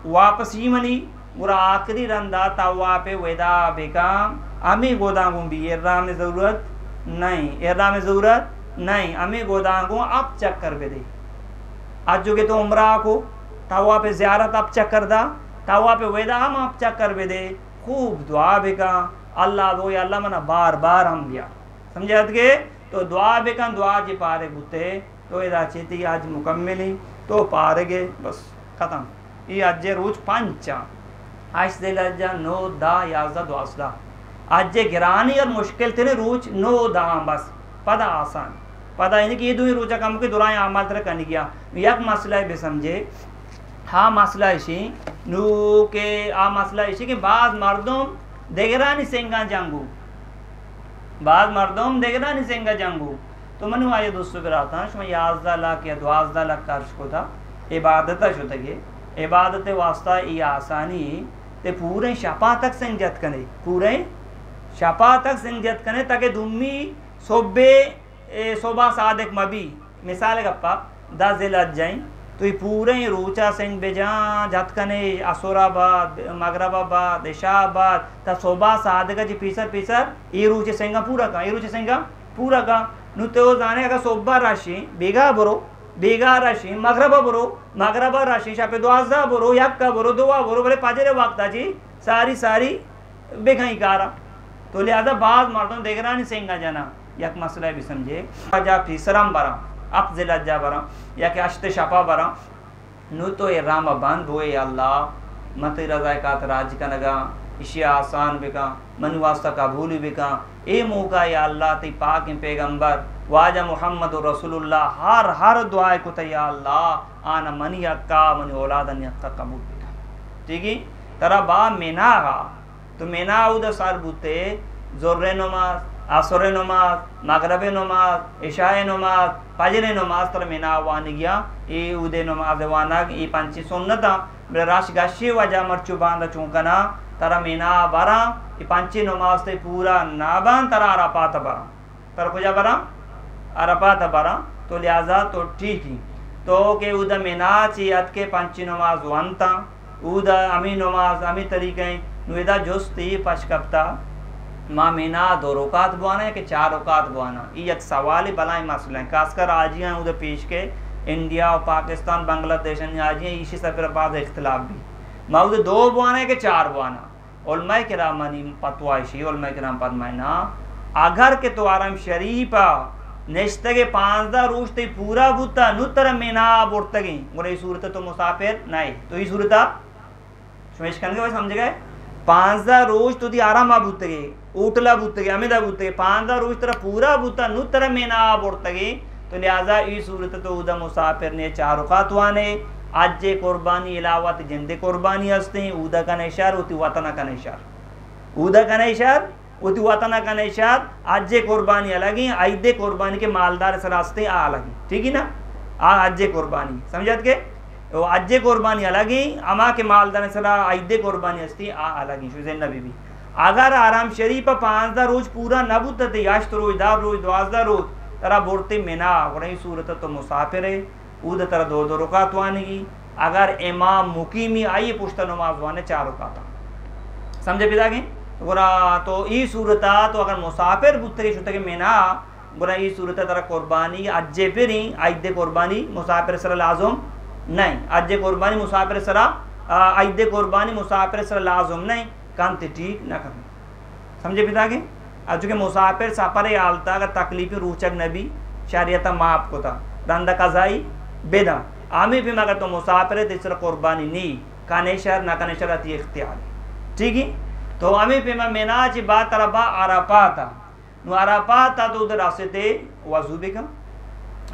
वापस ही मनी मुरा आखिरी रंदा तवा पे वेदा बेका अमी गोदांगू भी एर्रा में ज़रूरत नहीं अमी गोदांगू अब चक्कर बे दे आज जो के तो उम्रा को तवा पे ज़ियारत अब चक्कर दा तवा पे वेदा हम अब चक्कर बे दे खूब दुआ बेका अल्लाह दो या अल्लाह मना बार हम दिया समझे के तो दुआ बेका दुआ जी पारे गुते तो इदा चेती आज मुकम्मल ही तो पारे गे बस खत्म ये आज रोज 5 आज ज़िल्हज्जा 9 दा 11 12 आज गिरानी और मुश्किल थे रोज 9 दा बस पदा आसान पदा यानी कि ये दो रोजा कम के दुराएं आमाल तरह करने किया यक मसला बे समझे हाँ मसला इसी नू के आ मसला इसी के बाद मर्दों देगरानी सेंगा जंगू बाद मर्दों देखना नहीं सेंगा जंगू तो मनु आये दोस्तों बिराता शुमा 11 लाख या 12 लाख कर्ज को था इबादत शुतगे इबादत वास्ता ये आसानी ते पूरे शपा तक संजत कने पूरे शपा तक संजत कने ताकि दुम्मी सोबे सोबा सादिक मबी मिसाल गप्पा 10 जिलत जाए तो ये पूरे रोचा सिंह बेजा जत कने असुराबाद मगरबाबाद इशाबाद ता सोबा सादिक जी पीसर ये रोचे सिंगा पूरा का ये रोचे सिंगा पूरा का नु तो जाने का सोबा राशि बेगा राशि मगरबा राशि शापे 12 बरो यक्का बरो 2 बरो बोले पाजरे वक्ताची सारी बेगाई कारा तो लिहाजा बाद मर्दों देख रहा नहीं सेंगा जाना यक मसला भी समझे जा फीसरम बरा अफजल जा बरा या के अश्ते शपा बरा नु तो ये राम बंद होए अल्लाह मत रजा कात राज का नगा इशी आसान बिका मन वास्ता कबूल बिका ए मौका या अल्लाह ती पाक पैगंबर वाजा मोहम्मद रसूलुल्लाह हर दुआ को तया अल्लाह आना मनी अक्का मनी औलादन अक्का कबूल बिका ठीक है तरा बा मेना तो मेना उद सर बुते जोर्रे नमाज असरे नमाज मगरबे नमाज इशाए नमाज फजरे नमाज तर मेना वान गया ए उदे नमाज वाना ई पंची सुन्नता बे राश गशी वजा मरचु बांदा चुंकना तरा मेना बरा ई पंची नमाज ते पूरा नाबान तरा अरफात बरा तर कुजा बरा अरफात बरा तो लिहाजा तो ठीक ही तो के उदा मेना चियत के पंची नमाज वंता उदा अमी नमाज अमी तरीके नुदा जोस्ती पशकप्ता माँ मीना 2 रकात बुआना है कि 4 रकात बुआना ये एक सवाल ही बलाई मसला है खासकर आज ही उधर पेश के इंडिया और पाकिस्तान बांग्लादेश आज ही इसी सब बाद इख्तलाफ भी माँ उधर 2 बुआना है कि 4 बुआना उलमाए किरामानी पतवाइशी उलमाए किराम पदमाइना अगर के तो आराम शरीफा नेश्तगे 15 रोज ते पूरा बुता नुतर मीना बोर्तगी बोले सूरत तो मुसाफिर नहीं तो ये सूरत सुमेश करेंगे भाई समझ गए 15 रोज तो दी आराम बुतगे ऊटला बुतगे अमिदा बुतगे 15 रोज तरह पूरा बुता नुतर मेना बोर्तगे तो लिहाजा ई सूरत तो उदा मुसाफिर ने 4 रकात वाने आज कुर्बानी इलावा जिंदे कुर्बानी हस्ते उदा का निशार उती वतना का निशार उदा का निशार उती वतना का निशार आज कुर्बानी अलग ही आइदे कुर्बानी के मालदार सरास्ते आ अलग ही ठीक है ना आज कुर्बानी समझत के अज्जे कुर्बानी अलग ही अमा के मालदार सरा आइदे कुर्बानी हस्ती आ अलग ही शुज़ैन नबी भी अगर आराम शरीफ 15 रोज पूरा न बुतते याश्त रोज 10 रोज 12 रोज तरा बोलते मिना वही सूरत तो मुसाफिर है उद तरह 2 रकात वानेगी अगर इमाम मुकीमी आई पुश्ता नमाज वाने 4 रकात समझे पिता के गोरा तो ई सूरता तो अगर मुसाफिर बुतरे शुतके मिना गोरा ई सूरत तरह कुर्बानी अज्जे फिर आइदे कुर्बानी मुसाफिर सर लाजुम नहीं अज्जे कुर्बानी मुसाफिर सरा आइदे कुर्बानी मुसाफिर सरा लाजुम नहीं कांते ठीक ना कर समझे पिता के आज के मुसाफिर सफर आलता अगर तकलीफ रूचक नबी शरीयत माफ को था रंदा कजाई बेदा आमी भी मगर तो मुसाफिर तीसरा कुर्बानी नहीं कानेशर ना कानेशर अति इख्तियार ठीक है तो आमी पे मेना ची बात तरबा अरफाता नु अरफाता तो उधर रास्ते वजू बेका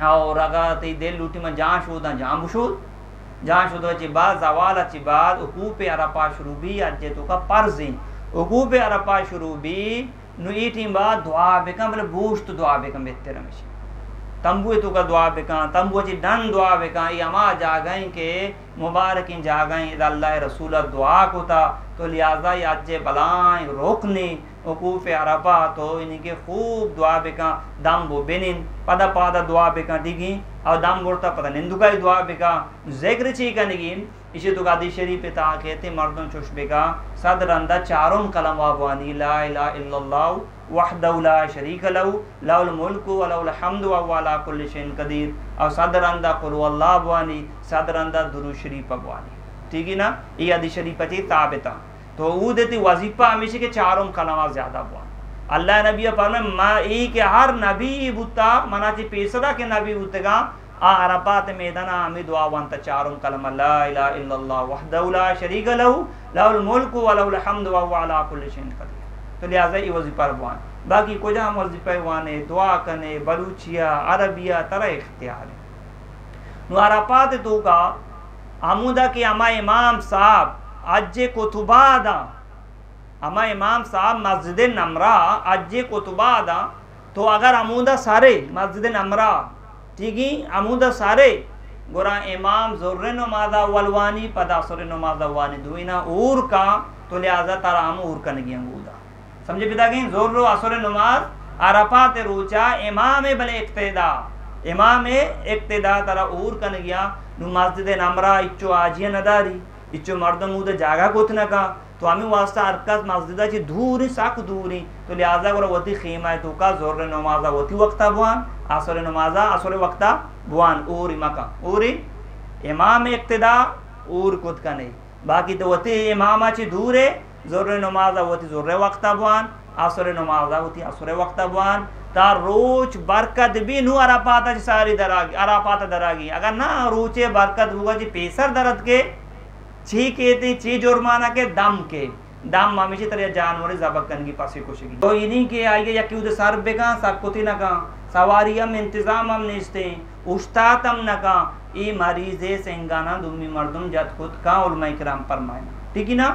और अगर ते दिल लूटी में जहाँ शुदा जहाँ बुशूद जहाँ शुदा ची बात जवाल ची बात उकूप अरफा शुरू भी अज्जे तो का पर्जी उकूप अरफा शुरू भी नु ईटी बात दुआ बेका मतलब बूश्त दुआ बेका बेहतर हमेशा तंबू तो का दुआ बेका तंबू ची डन दुआ बेका ये अमा जा गई के मुबारक जा गई अल्लाह रसूल दुआ को था तो लिहाजा ये अज्जे बलाएं रोकने वकूफ़ अरफा तो इनके खूब दुआ बेका दम वो बेनिन पदा पादा दुआ बेका डिगी और दम बोलता पता निंदुका दुआ बेका जिक्र ची कनेगी इसी तो गादी शरीफ ता कहते मर्दों चुश बेका सदर अंदा 4 कलम वानी ला इलाहा इल्लल्लाह वहदहु ला शरीक लहु लहुल मुल्कु व लहुल हम्दु व हुवा अला कुल्लि शैइन कदीर और सदर अंदा कुल हुवल्लाहु वानी सदर अंदा दुरूद शरीफ वानी ठीक है ना ये हदीस शरीफ ची ताबिता तो वो देती वजीफा हमेशा के 4 कलमा ज्यादा बुआ अल्लाह नबी फरमाए मा ई के हर नबी बुता मना ची पेसरा के नबी बुतगा आ अरफात मैदान आमी दुआ वंत 4 कलमा ला इलाहा इल्लल्लाह वहदहु ला शरीक लहु लहुल मुल्कु व लहुल हम्दु व हुवा अला कुल्लि शैइन कदीर तो लिहाजा ये वजीफा बुआ बाकी कोजा वजीफा वाने दुआ कने बलूचिया अरबिया तरह इख्तियार है नु अरफात तो का आमुदा के अमा इमाम साहब अज्जे कुतुबादा अमा इमाम साहब मस्जिद नमरा अज्जे कुतुबा दा तो अगर अमूदा सारे मस्जिद नमरा ठीक ही अमूदा सारे गोरा इमाम ज़ुर्र नमाज़ा वलवानी पदासुर नमाज़ा वानी दुइना ऊर का तो लिहाजा तारा हम ऊर का नहीं अंगूदा समझे पिता गई ज़ुर्र असुर नमाज अरफात रोचा इमाम बले इक्तिदा इमाम इक्तिदा तारा ऊर का नहीं नु मस्जिद नमरा इच्चो आजिया नदारी इच्चो मर्दमूद जागा कोतना का तो आम्ही वास्ता अरकास मस्जिदाची दूरी साक दूरी तो लिहाजा गोरा वती खीमा है तो का ज़ुर्र नमाज़ा वती वक्ता बुआन असुर नमाज़ा असुर वक्ता बुआन ऊरी मका ऊरी इमाम इक्तिदा ऊर कुत का नहीं बाकी तो वती इमामाची दूरे ज़ुर्र नमाज़ा वती ज़ुर्र वक्ता बुआन असुर नमाज़ा वती असुर वक्ता बुआन ता रोच बरकत भी नु अरापाता जी सारी दरागी अरापाता दरागी अगर ना रोचे बरकत हुआ जी पेसर दरद के छी कहते ची जुर्माना के दम मामिशी तरह जानवर जबकन की पासी कोशिश तो इन्हीं के आइए या क्यों सर बेगा साकुती न का सवारी हम इंतजाम हम निस्ते उस्ताद हम न का ई मरीज़े सेंगाना दुमी मर्दम जत खुद का उलमा इकराम फरमाया ठीक है ना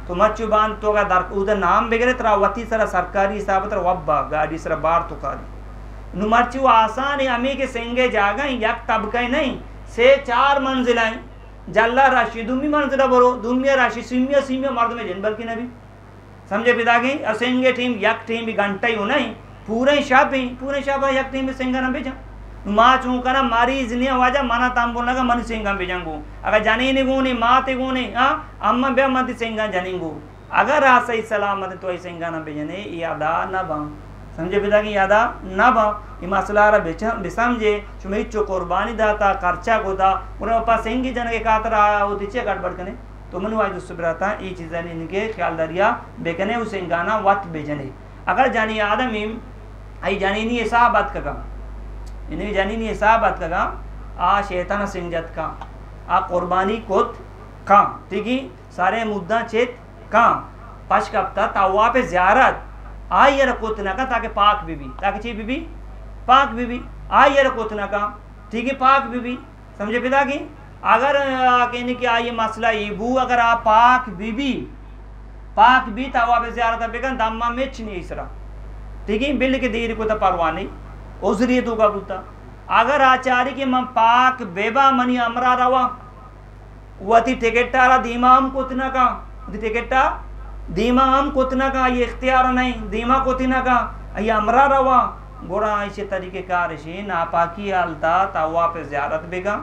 तो मचुबान तो का दर उधर नाम बेगरे तरा वती सरा सरकारी हिसाब तर वब्बा गाड़ी सरा बार तो कारी नुमर्चु आसान है अमी के सेंगे जागा यक तबका नहीं से 4 मंजिलाएं जल्ला राशि दुमी मंजिला बरो दुमिया राशि सीमिया मर्द में जिन बल्कि नबी समझे पिता की असेंगे टीम यक टीम भी घंटा ही हो नहीं पूरे शाप यक टीम में सेंगा ना भेजा माँ चूका ना मारी इजनी आवाजा माना ताम बोलना का मन सेंगा भेजांगू अगर जानी नहीं गोनी माँ ते गोनी अम्मा बे मत सेंगा जानेंगू अगर आ सही सलामत तो ऐसे सेंगा ना भेजने यादा ना बा समझे पिता की यादा ना बा ये मसला रा बेसमझे चुमे चो कुर्बानी दाता खर्चा गोदा उन्हें पास सेंगी जन के कातरा वो दिचे गड़बड़ कने तो मनु आज उससे बराता ये चीज़ें इनके ख्याल दरिया बेकने उसे गाना वत भेजने अगर जानी आदमी आई जानी नहीं ऐसा बात का इन्हें जानी नहीं ऐसा बात का आ शैतान सिंजत का आ कुर्बानी कोत का ठीक है सारे मुद्दा चेत का पश कप्ता तवा पे ज़ियारत आई रखोतना का ताकि पाक बीबी ताकि ची बीबी पाक बीबी आई रखोतना का ठीक है पाक बीबी समझे पिता की अगर कहने की ये मसला ईबू अगर आप पाक भी तवा पे ज़ियारत बेगन दम्मा में नहीं इसरा ठीक है बिल के देर को तो परवाह नहीं उजरी तो का बुता अगर आचार्य के हम पाक बेबा मनी अमरा रवा वती टिकटारा दीमाम कोतना का टिकटा दीमाम कोतना का ये इख्तियार नहीं दीमा कोतना का ये अमरा रवा गोरा ऐसे तरीके कार से नापाकी आलता तवा पे ज़ियारत बेगा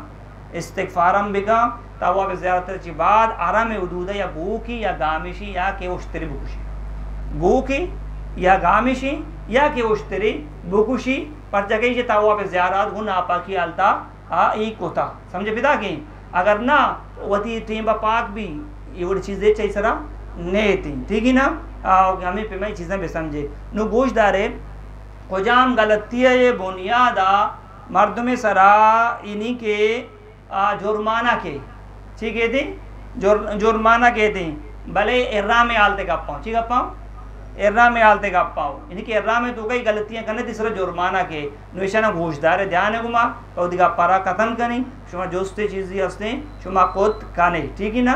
इस्तिग़फ़ारम बेगा तवा पे ज़ियारत के बाद आराम उदूदा या गो की या गामिशी या के उश्तरी बुकुशी गो की या गामिशी या के उश्तरी बुकुशी पर जगह ये तवा पे ज़ियारत गुन नापाकी आलता ई कोता समझे पिता की अगर ना वती टीम पाक भी ये वो चीज़ें चाहिए सरा नहीं थी ठीक है ना हमें पे मैं चीज़ें भी समझे नु गोशदारे खुजाम गलती है ये बुनियादा मर्द में सरा इन्हीं के जुर्माना के ठीक है थी जुर्माना के थी भले इर्रा में आलते का पाऊँ ठीक है पाऊँ इर्रा में आलते का पाओ इन्हीं के इर्रा में तो कई गलतियाँ करने तीसरा जुर्माना के निशाना गोशदार है ध्यान है गुमा तो दिखा परा कथन कनी शुमा जोस्ते चीज़ी हस्ते शुमा कोत काने ठीक है ना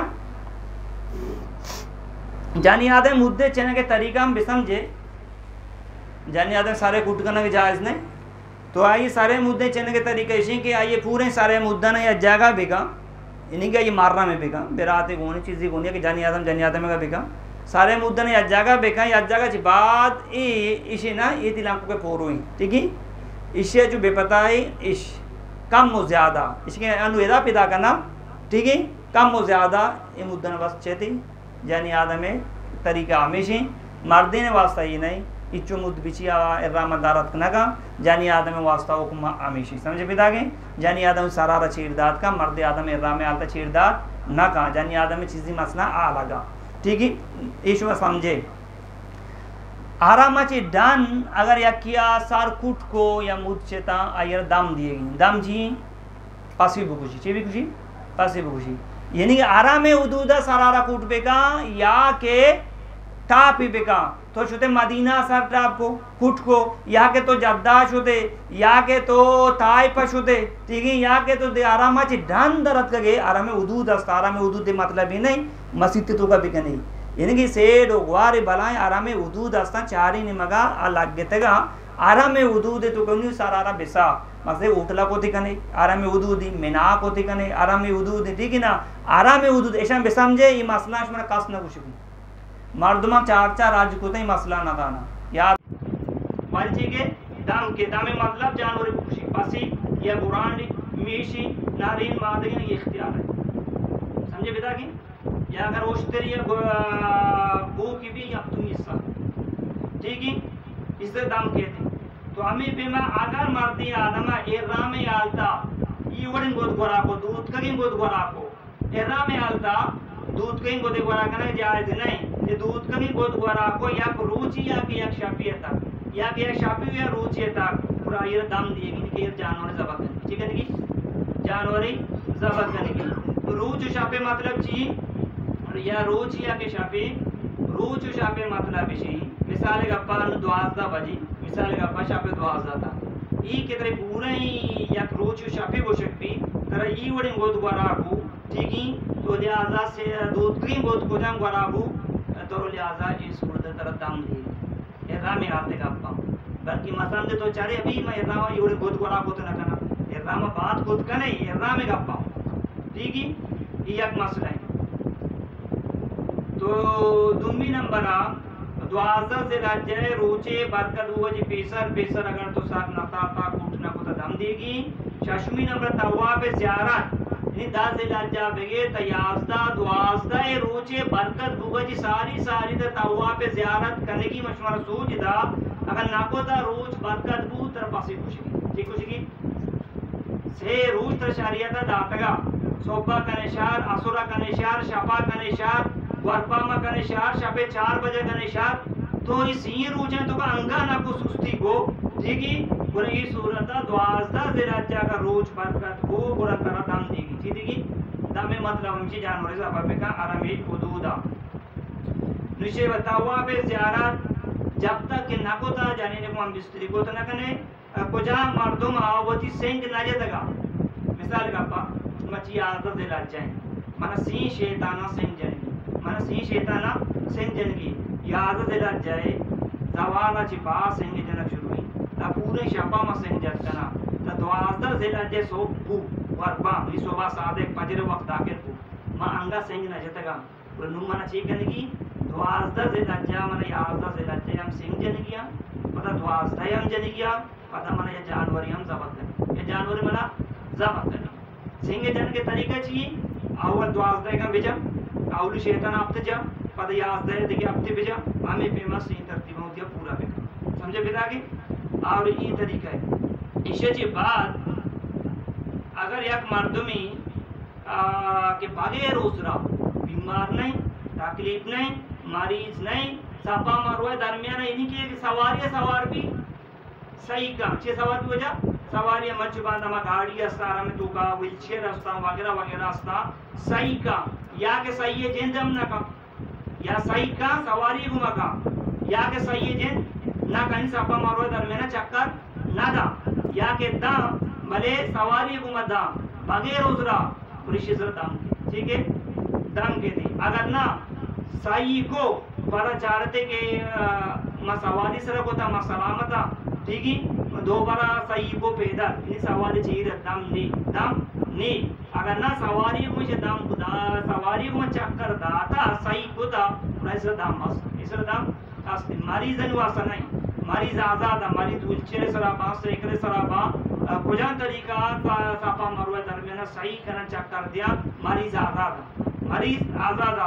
जानी आदे मुद्दे चने के तरीका हम बेसमझे जानी आदे सारे कुट करने के जायज़ नहीं तो आइए सारे मुद्दे चने के तरीके ऐसे कि आइए पूरे सारे मुद्दा ने या जगह बेगा इन्हीं का ये मारना में बेगा बेराते गोनी चीज़ी गोनी कि जानी आदम का बेगा सारे मुद्दा ने या जगह बेगा या जगह ची बाद इसे ना ये तिलाकों के पोर हुई ठीक है इसे जो बेपता है इश कम हो ज़्यादा इसके अनुदा पैदा करना ठीक है कम हो ज़्यादा ये मुद्दा ने बस चेती जानी आदम तरीका हमेशा मर्दे ने वास्ता ये नहीं इच्चो मुद्द बिची इर्रामदारत न का जानी आदम वास्ता हुकुम हमेशा समझे पिता के जानी आदम सारा चीरदाद का मर्द आदम इर्राम आलता चीरदाद न का जानी आदम चीज़ी मसला आ लगा ठीक है ईश्वर समझे आरामाची डन अगर या किया सार कुट को या मुद चेता आयर दम दिएगी दम जी पासी बुकुशी ची भी खुशी पासी बुकुशी यानी कि आराम उदूदा सरारा कूट बेका या के टाप ही बेका तो शुते मदीना सर टाप को कुट को या के तो जद्दा शुते या के तो ताइफ शुते ठीक है या के तो आरामाची ढन दरत कगे आराम उदूद अस्ता आराम उदूद मतलब ही नहीं मस्जिद तो का भी नहीं इनकी सेड गुआरे बलाएं आरामे उदूद अस्ता चारी निमगा अलगतगा आरामे उदूद तो कनु सारा बिसा मसे उठला को थिकने आरामे उदूदी मिना को थिकने आरामे उदूद ठीक है ना आरामे उदूद ऐसा बेसमझे ये मसला शमन कास ना कुछ मर्दमा चार चार आज को तो मसला ना दाना याद वालची के दामे मतलब जानवर खुशी पासी या गुरान मीशी नारीन मादगिन ये इख्तियार है समझे बेटा की या अगर ओश्तरी या गो की भी या तुम हिस्सा ठीक है इससे दाम कहते तो हमें बेमा अगर मर्दी आदमा एरामे आलता ईवड़िन गोद गोरा को दूध कगिन गोद गोरा को एरामे आलता दूध कहीं गोदे गोरा करने जायज नहीं ये दूध कहीं गोद गोरा को या रुचि या कि एक शाफियता या कि एक शाफी या रुचियता पूरा ये दाम दिएगी कि ये जानवर जबत करने ठीक है कि जानवर जबत करने की रूच शाफे मतलब ची या रोज या के शाफे रोज शाफे मतलब ची मिसाल गप्पा द्वाज़दा बजी मिसाल गप्पा शाफे द्वाज़दा था ई कितरे पूरे ही या रोज शाफे को शकती तर ई वडिन गोद गराबू ठीक ही तो लिहाजा से दूध की गोद को जाम गराबू तो लिहाजा इस गुर्दे तरह दाम दी एरा में आते गप्पा बल्कि मसान दे तो चारे अभी मैं एरा ई वडिन गोद गराबू तो ना करना एरा में बात खुद का नहीं एरा में गप्पा ठीक ही ये एक मसला है तो दुम्मी नंबर द्वाजा से राज्य रोचे बरकत हुआ जी पेसर अगर तो साथ नता कूटना को दम देगी शशमी नंबर तवा पे ज़ियारत यानी 10 राज्य बेगे तयाज़दा द्वाज़दा ए रोचे बरकत हुआ जी सारी तवा पे ज़ियारत करने की मशवरा सोच दा अगर नाकोता रोज बरकत बू तर पासे खुशी ठीक खुशी से रोज तर शरियत दातगा सोबा कनेशार असुरा कनेशार शफा कनेशार वर्पामा कनेशार शफे 4 बजे कनेशार तो इस ही रोजे तो का अंगा ना को सुस्ती को ठीक है पूरी ये सूरत द्वाज़दा से राज्य का रोज बरकत को पूरा तरह दाम देगी ठीक है दामे मतलब हमची जानवर से अब का आरामे हुदूदा निशे बतावा पे ज़ियारत जब तक कि नाकोता जाने ने को हम बिस्तरी को तो ना कने कुजा मर्दम आवती सेंग ना जतगा मिसाल का पा मची आदत दे राज्य मन सी शैताना सेंग जन मन सी शैताना सेंग जनगी याद दे राज्य जवाना चिपा सेंग जन शुरू हुई ता पूरे शपा में सेंग जतना ता द्वाज़दा दे राज्य सो बु वरबा नि सोबा सादे फजर वक्त आके को मा अंगा सेंग ना जतगा और नु मन ची कनगी द्वाज़दा दे राज्य मन याद दे राज्य हम सेंग जनगिया पता द्वाज़दा हम जनगिया पता मन ये जानवर हम जबत ये जानवर मला जबत सिंगे जन के तरीका चाहिए अव्वल द्वाज़दा का बेजा आउली शैतान आपते जा पद याज़दा देखिए आपते बेजा हमें फेमस इन तरतीब हो दिया पूरा पे समझे बेटा के और ये तरीका है इसके के बाद अगर एक मर्दमी के बागे रोजरा बीमार नहीं तकलीफ नहीं मरीज नहीं सापा मारवा दरमियान इन्हीं की सवार भी सही का छे सवार की वजह सवारी मच बांधा गाड़ी अस्ता में तो का व्हीलचेयर अस्ता वगैरह अस्ता सही का या के सही है जेन जम ना का या सही का सवारी घुमा का या के सही है जेन ना कहीं सापा मारो दरमियान चक्कर ना दा या के दा भले सवारी घुमा दा बगैर उजरा पुलिस दाम ठीक है दाम के दी अगर ना सही को पर चारते के सवारी सर को ता सलामता ठीक है दोबारा सही को पैदा ini सवारी चाहिए दाम नी अगर ना सवारी मुझे दाम खुदा सवारी को चक्कर दाता सही खुदा ऐसा दाम ऐसा दाम आस्ते मरीज अनुवासा नहीं मरीज आजाद मरीज उल्चे सराबा से एकरे सराबा कुजा तरीका सापा मरवा दरमियान सही करना चक्कर दिया मरीज आजाद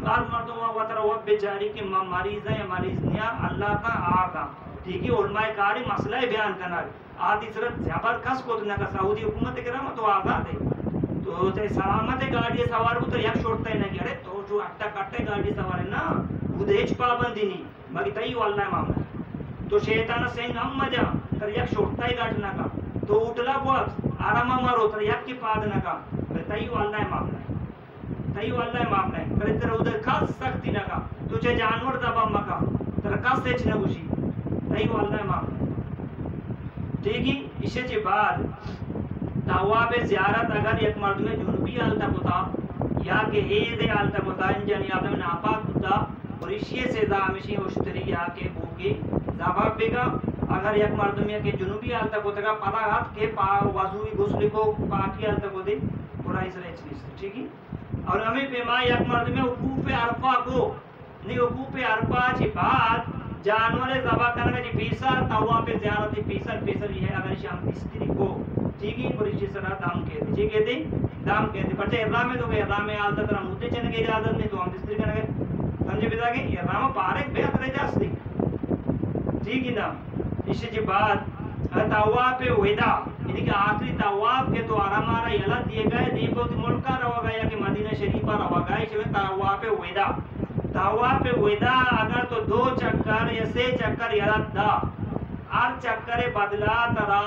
और मर्दों वतर वो बेचारी के मरीज है मरीज निया अल्लाह का आदा ठीक है उलमाए कारी मसला बयान करना आदि सरत जबरदस्त को ना का सऊदी हुकूमत के रहमत तो आजाद है तो ते सलामत गाड़ी सवार को तो यक छोड़ता है ना अरे तो जो अट्टा कट्टे गाड़ी सवार है ना उदेच पाबंदी नहीं बाकी तई वाला मामला तो शैतान सेंग हम मजा तर यक छोड़ता है गाड़ी ना का तो उठला बहुत आराम मारो तर यक की पाद ना का तई वाला मामला है तर इधर उधर खास सख्ती ना का तुझे जानवर दबा मका तर का सेच ना उसी तई वाला मामला ठीक है इससे के बाद तवाब ज़ियारत अगर एक मर्द में जुनबी हालत होता या के हेद हालत होता इंजन आदम नापाक होता और इसी से दामिशी उश्तरी या के बूगी जवाब बेगा अगर एक मर्दमिया के जुनूबी हाल तक होता पता हाथ के पा वजूई गुस्ल को पाकी हाल तक होते पूरा इस रेच ठीक है। और हमें पेमा एक मर्दमिया उकूफ अरफा को नहीं उकूफ अरफा की बात जानवर ज़बा करने की पीसर तवा पे ज़ियारत पीसर पीसर ये अगर शाम स्त्री को ठीक है और इसी तरह दाम कहते ठीक कहते दाम कहते पर इहराम में तो इहराम में आलता तरह मुद्दे चने की इजाजत नहीं तो हम स्त्री करने समझे पिता के इहराम पारे बेहतर जास्ती ठीक है ना। इसी के बाद तवा पे वेदा यानी कि आखिरी तवाफ के तो आरामारा यला दिए गए दी बहुत मुल्का रवा गया कि मदीना शरीफा रवा गया इसमें तवा पे वेदा तवा पे वेदा अगर तो 2 चक्कर या 6 चक्कर यला दा 8 चक्कर बदला तरा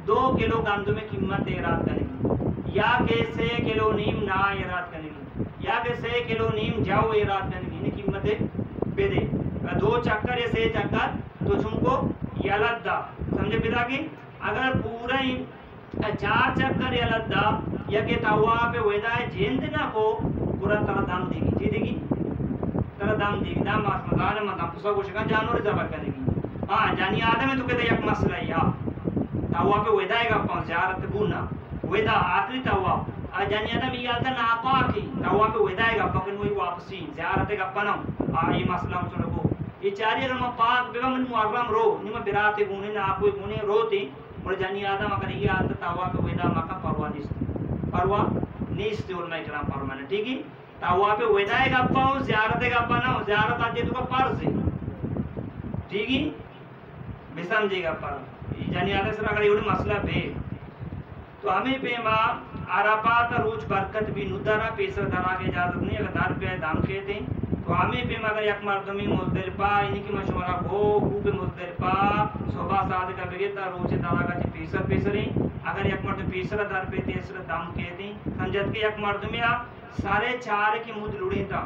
2 किलो गंदम में कीमत एराद करेगी या के 6 किलो नीम ना एराद करेगी या के 6 किलो नीम जाओ एराद करेगी कीमत बेदे 2 चक्कर या 6 चक्कर तो तुमको यलद्दा समझे पिता की अगर पूरा ही 4 चक्कर यलद्दा या के तवा पे वेदा है जेंद ना को पूरा तरह दाम देगी जी देगी तरह दाम देगी दाम आसमान में दाम पुसा कुछ का जानवर ज़बह करेगी हाँ जानी आदम है तो कहते एक मसला है यार तवा पे वेदा है का ज़ियारत गुना वेदा आखिरी तवा जानी आदम ये आता नापाक ही तवा पे वेदा है का पकड़ वही वापसी ज़ियारत का पनम ये मसला हम को ये चारी रमा पाक बेगा मन मुहर्रम रो निमा बिराते गुने ना कोई गुने रोती और जानी आदम अगर ये आता तवा पे वेदा मका परवा निस्त और मैं इकराम परमाने ठीक है तवा पे वेदा है गप्पा हो ज़ियारत है गप्पा ना ज़ियारत आते तो का फर्ज है ठीक है बेसम जी गप्पा ये जानी आदम सर अगर ये मसला बे तो हमें पे मां अराफात रोज बरकत भी नुदरा पेशर दरा के इजाजत नहीं अगर 10 रुपया दाम के दें तो हमें पे मगर एक मर्दमी मुज़दलिफा इन्हीं की मशवरा हो खूब मुज़दलिफा सुबह साद का बेगेता रोज दारा का पेशर पेशरी अगर एक मर्द पेशर दर पे तेसर दाम के दें समझत के एक मर्दमी आप 4.5 की मुद लुड़ी था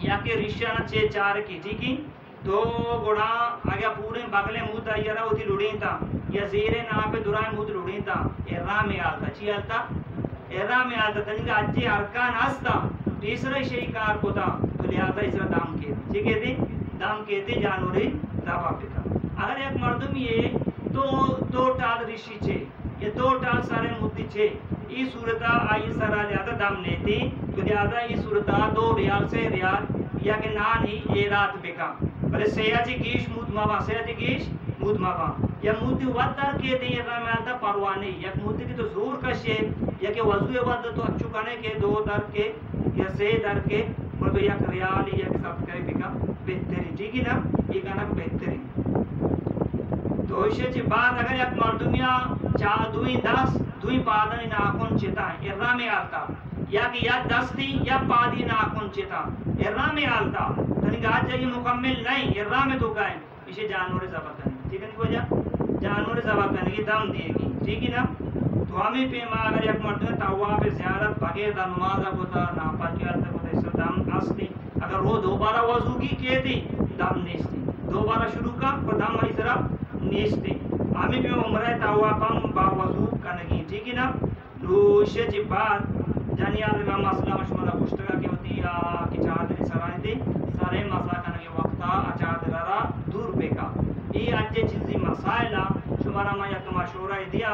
या के रिश्ता न 4 की ठीक है तो गोड़ा आगे पूरे बगले मुद आयरा होती लुड़ी था या ज़ेरे ना पे दुराय मुद लुड़ी था इहराम में आलता ची आलता इहराम में आलता तनिक अच्छे अरकान हस्ता तीसरा शई कार को था तो लिहाजा इसरा दाम के ठीक है थे दाम कहते जानवरे ज़बा पिता अगर एक मर्दम ये तो 2 टाल ऋषि छे ये 2 टाल सारे मुद्दी छे ई सूरता आई सरा लिहाजा दाम लेती तो लिहाजा ई सूरता 2 रियाल से रियाल या के नान ही ये रात बेका भले सयाजी गीश मुदमावा सयाजी गीश मुदमावा या मुद्दी वदर के दे इहराम में आता परवाने या मुद्दी की तो जोर का शे या के वजू वद तो अच्छु कने के 2 दर के या 6 दर के और तो या रियाल या के सब करे बिका बेहतरी ठीक है ना ये गाना बेहतरी तो इसे बात अगर एक मर्दमिया 4 2 10 2 पादन ना कोन चेता इहराम में आता या कि या 10 थी या पादी ना कोन चेता इहराम में आता तनी गाज जाइए मुकम्मल नहीं इहराम में तो काए इसे जानवर ज़बह करने ठीक है नहीं वजह जानवर ज़बह करने की दाम देगी ठीक है ना। तो हमें पे मां अगर एक मर्द तवा पे ज़ियारत बगैर नमाज होता ना पाकी अर्थ होता इस दाम आस्ती अगर वो दोबारा वजू की के दी दाम नेस्ती दोबारा शुरू का पर दाम हमारी तरफ नेस्ती हमें भी उम्र तवा पम बा वजू करने ठीक है ना। दूसरे जी बात जानी आदमी में मसला मशमला पुस्तका के होती या कि चादर सराय दे सारे मसला करने के वक्त चादरा दूर बेका ये अच्छे चीज़ी मसाइला शुमारा में एक मशवरा दिया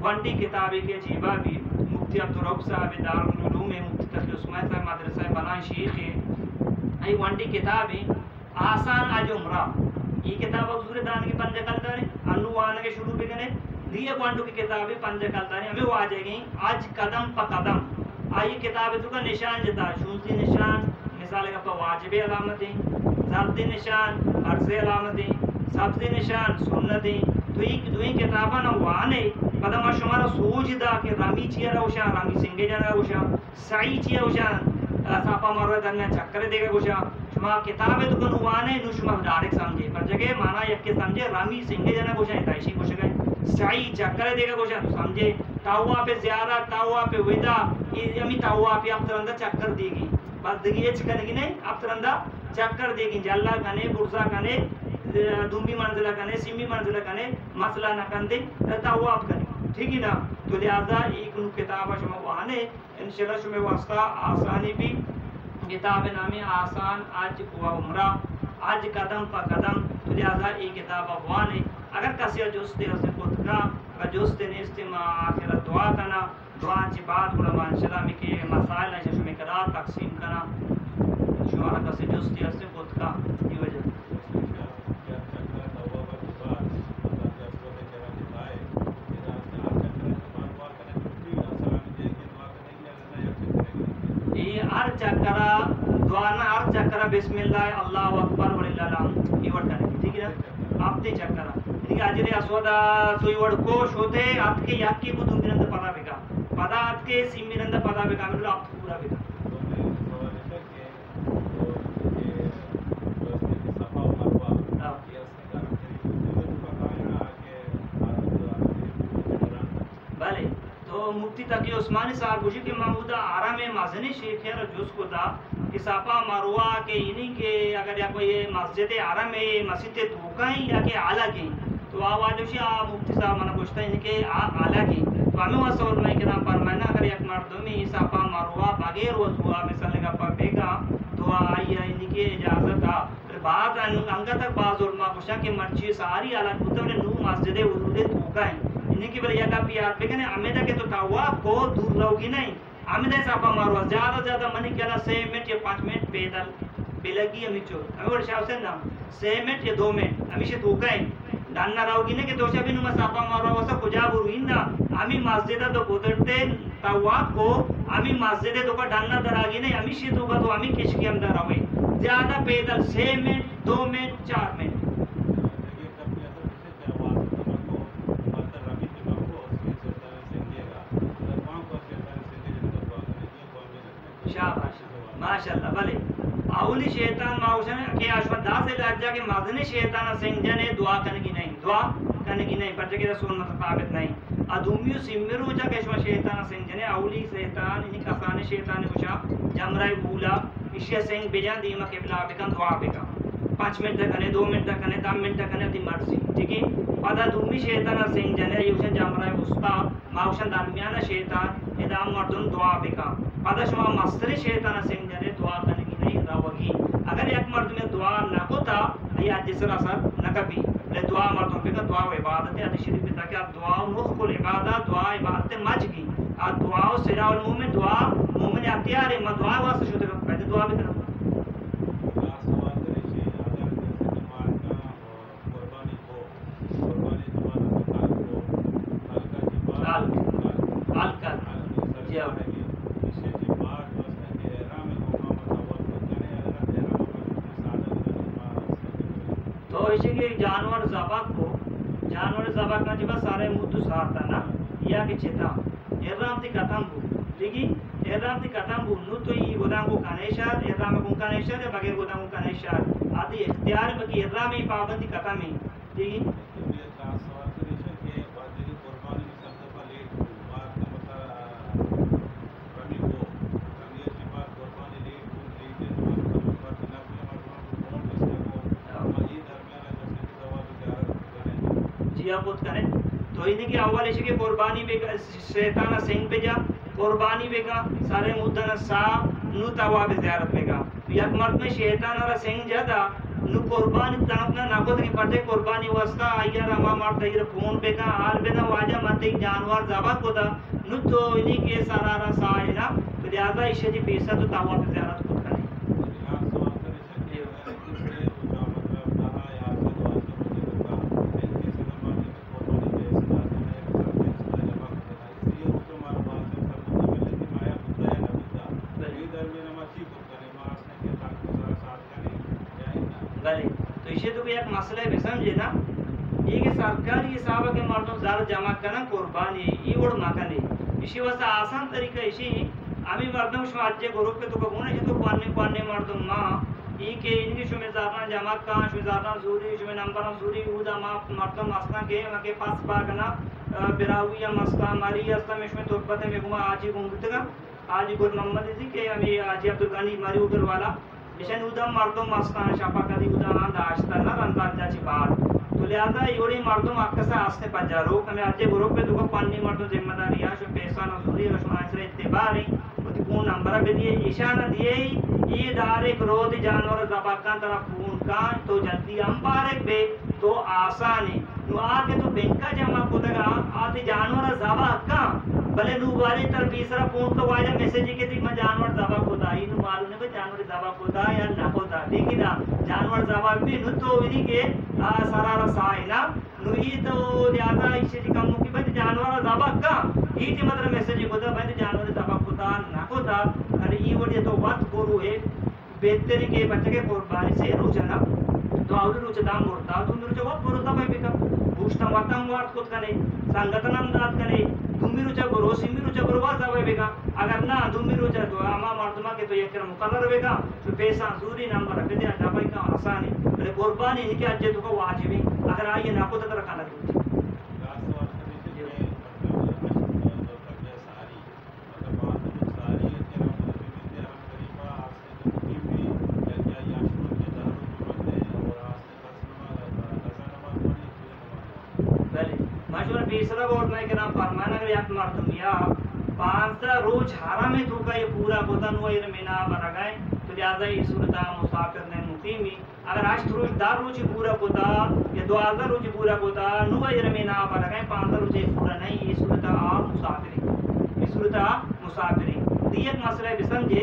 वंटी किताबी के जीवा भी मुफ्ती अब्दुल साहब दारुल उलूम में मुफ्ती तकी उस्मान साहब मदरसा बना शेख है आई वंटी किताबी आसान आज उम्रा ये किताब हजूर दान की पंज कलदारी अनु आने के शुरू बिगने दिए वांडू की किताबें पंज कलदारी हमें वो आ जाएगी आज कदम प कदम आई किताब तो का निशान जता शूसी निशान मिसाल का वाजिब अलामतें जर्द निशान अर्ज़ अलामतें सब्ज़ निशान सुन्नतें तो एक दुई किताबा ना वाने पदमा शुमारा सूजदा के रामी चिया रोशा रामी सिंगे जना रोशा साई चिया रोशा सापा मारो दरमियान चक्कर देगा रोशा शुमा किताबें तो कनु वाने नु शुमा डायरेक्ट समझे पर जगह माना यक के समझे रामी सिंगे जना रोशा ताइशी कुछ गए साई चक्कर देगा रोशा समझे तावा पे ज़ियारत तावा पे विदा ये अमी तावा पे अब तरंदा चक्कर देगी बस देखिए चक्कर नहीं अब तरंदा चक्कर देगी जल्ला कने बुरसा कने दुम्बी मंजिला कने सिमी मंजिला कने मसला न कंदे तवाब कने ठीक है ना। तो लिहाजा एक किताब शुमा वाने इंशाल्लाह शुमे वास्ता आसानी भी किताब नामे आसान आज व उम्रा आज कदम पर कदम तो लिहाजा ये किताब अफवान है। अगर कसी जुस्ते उसे खुद का जुस्ते निस्तिमा आखिर दुआ करना दुआ की बात उलमा इस्लामी के मसाइल है जिसमें करार तकसीम करना शुमारा कसी जुस्ते उसे खुद का ये वजह हर चक्करा दुआना हर चक्करा बिस्मिल्लाह अल्लाहु अकबर वलिल्लाहिल हम्द इवड करे ठीक है ना आपते चक्करा ठीक अजरे असवदा सो इवड कोश होते आपके याकी को दुनिंद पता बेगा पदा आपके सिमिरंद पदा बेगा मतलब आप पूरा बेगा भले तो मुफ्ती तकी उस्मानी साहब गुजी के महमूदा आरा में माजनी शेख है जुस को था कि सापा मरवा के इन्हीं के अगर या कोई मस्जिद आरा में मस्जिद धोखा ही या के आला के तो आवाज मुफ्ती साहब मना पूछता है इनके आला के तो हमें वहाँ सवाल में कितना फरमाना अगर एक मर्दों में सापा मरवा बगैर वजूआ मिसाल का पड़ेगा तो आइए इनकी इजाजत था फिर बाद अंगा तक बाज उलमा पूछा कि मर्ची सारी आला कुतब ने नू मस्जिद वजूद धोखा है इनकी बल यका पियार बेगने अमेदा के तो तावा को दूर रहोगी नहीं अमेदा सापा मारो ज्यादा मनी केला 6 मिनट या 5 मिनट पैदल बेलगी अमिचो हमें बड़ शाव से ना 6 मिनट या 2 मिनट हमेशा धोखा है डालना रहोगी ना कि दोषा भी नुमा सापा मारो वसा कुजा बुरुइंदा आमी मस्जिद तो बोतरते तावा को आमी मस्जिद तो का डालना दरागी नहीं हमेशा तो का तो आमी किश के अंदर रहोगे ज्यादा पैदल 6 मिनट 2 मिनट 4 मिनट माशाल्लाह भले आउली शैतान माउशन के अश्वदा से लज्जा के मदनी शैतान सिंजने दुआ करने की नहीं पर जगह रसूल मुताबिक नहीं अदुमियो सिमरो जा के शैतान सिंजने आउली शैतान इन्हीं कसाने शैतान कुछा जमराय बूला इशिया सिंह बेजा दीमा के बिला बेकन दुआ बेका 5 मिनट कने 2 मिनट कने 10 मिनट कने ती मर्जी ठीक है पदा दुमी शैतान सिंजने युशन जमराय उस्ता माउशन दरमियाना शैतान इदाम मर्दन दुआ बेका पदा शमा मस्तरी शैतान सिंजने दुआ करने की नहीं रहोगी अगर एक मर्द में दुआ न होता या जिसरा असर न कभी ले दुआ मर्दों पे का दुआ इबादत है शरीफ में ताकि आप दुआ मुखकुल इबादत दुआ इबादत मज की आप दुआ सिराउल मुमिन दुआ मुमिन अख्तियार है दुआ वास्ते शुद्ध पहले दुआ भी करो जानवर जबक ना जब सारे मुद्दू सारता ना या के चेता एराम ती कथम बु लेगी एराम ती कथम बु नु तो ई गोदांगो कनेशा एराम को कनेशा या बगैर गोदांगो कनेशा आदि इख्तियार बकी एराम ही पाबंदी कथम है लेगी तो इनकी अव्वल इशे के कुर्बानी बेगा शैतान सिंह बेजा कुर्बानी बेगा सारे मुद्दन सा नु तवा बे ज़ियारत बेगा यक मर्द में शैतान और सिंह ज्यादा नु कुर्बानी तनपना नाकोद की पड़े कुर्बानी वास्ता आया रमा मर्द इधर फोन बेगा हाल बेना वाजा मत जानवर जबत कोदा नु तो इन्हीं के सारा सा है ना तो ज्यादा इशे जी पैसा तो तवा बे ज़ियारत को करे तो इसे तो एक मसला है समझे ना ये कि सरकारी हिसाब के मर्दों ज़्यादा जमा करना कुर्बानी ये उड़ मकाने इसी वजह आसान तरीका इसी आमी मर्दों शो आज ग्रुप के तो कबूना है तो पाने मर्दों माँ ये के इनकी शो में ज़्यादा जमा का शो ज़्यादा जरूरी शो में नंबर जरूरी उदा माँ मर्दों मस्ता के उनके पास बागना बिरावी या मस्ता मारी अस्ता में शो में तो पता में घुमा आज ही घूमते आज गुर मोहम्मद जी के अभी आज अब्दुल गनी मारी उधर वाला मिशन उदम मर्दों मस्तान शापा कदी उदाना दाश्ता ना रंदाजा चिबार तो लिहाजा योरी मर्दों अक्कसा आस्ते पंजारो हमें आज ग्रुप पे दुको पानी मर्दों जिम्मेदारी है शो पैसा नसूरी रशुना से इत्तेबारी वती फोन नंबर पे दिए इशारा दिए ये डायरेक्ट रोज जानवर जबाका तरफ फोन का तो जल्दी हम बारेक बे तो आसानी नु आके तो बैंका जमा को दगा आते जानवर जबा का भले नु वाले तर तीसरा फोन तो वाले मैसेज के दी मैं जानवर जबा को दाई नु मालूम है जानवर जबा को दा या ना को दा ठीक है ना जानवर जबा भी नु तो विधि के सरारा साई ना नु ई तो ज्यादा इसे जी काम की भाई जानवर जबा का ई जी मतलब मैसेज को दा भाई जानवर जबा को दा ना को दा अरे ई वडे तो बात करू है बेहतरी के बच्चे के कुर्बानी से रोजना तो आवडी रुचे दाम मोडता तुम्ही रुचे वा पुरता भाई बिका गोष्ट वाताम वाट खुद कने संगठनम दात कने तुम्ही रुचे गुरु सिमी रुचे गुरु वा जावे बेका अगर ना तुम्ही रुचे तो आमा मर्दमा के तो एक मुकर्रर बेका तो पैसा सूरी नंबर पे दे जाबाई का आसानी अरे कुर्बानी इनके अज्जे तो वाजिबी अगर आइए ना को तो रखा लगे तीसरा बोर्ड में नाम फरमाना अगर याद मर्दम या पांचरा रोज हारा में तो का ये पूरा गोदन हुआ ये मीना बना गए तो लिहाजा ये सूरता मुसाफिर ने मुकीमी अगर आज रोज दार रोज पूरा गोदा ये 2000 रोज पूरा गोदा नुआ ये मीना बना गए 500 रोज पूरा नहीं ये सूरता आप मुसाफिरी ये सूरता मुसाफिरी दियत मसला भी समझे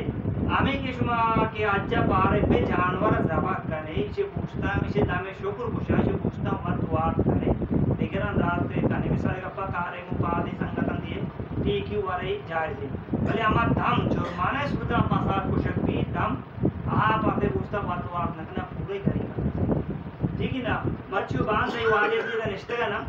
आमे के शुमा के आज्जा पारे पे जानवर जबा करने इसे पूछता इसे दामे शुक्र कुशा इसे पूछता मत वार करे निगरान दाते कने मिसाल गप्पा कारे मुपादी संगठन दिए ठीक ही वारे जायज है भले हमार दाम जुर्माना सुविधा पासार कुशक भी दाम आप आते पूछता बात वार नकना पूरे करेगा ठीक है ना मच्छू बांध सही वाजे से निष्ठा ना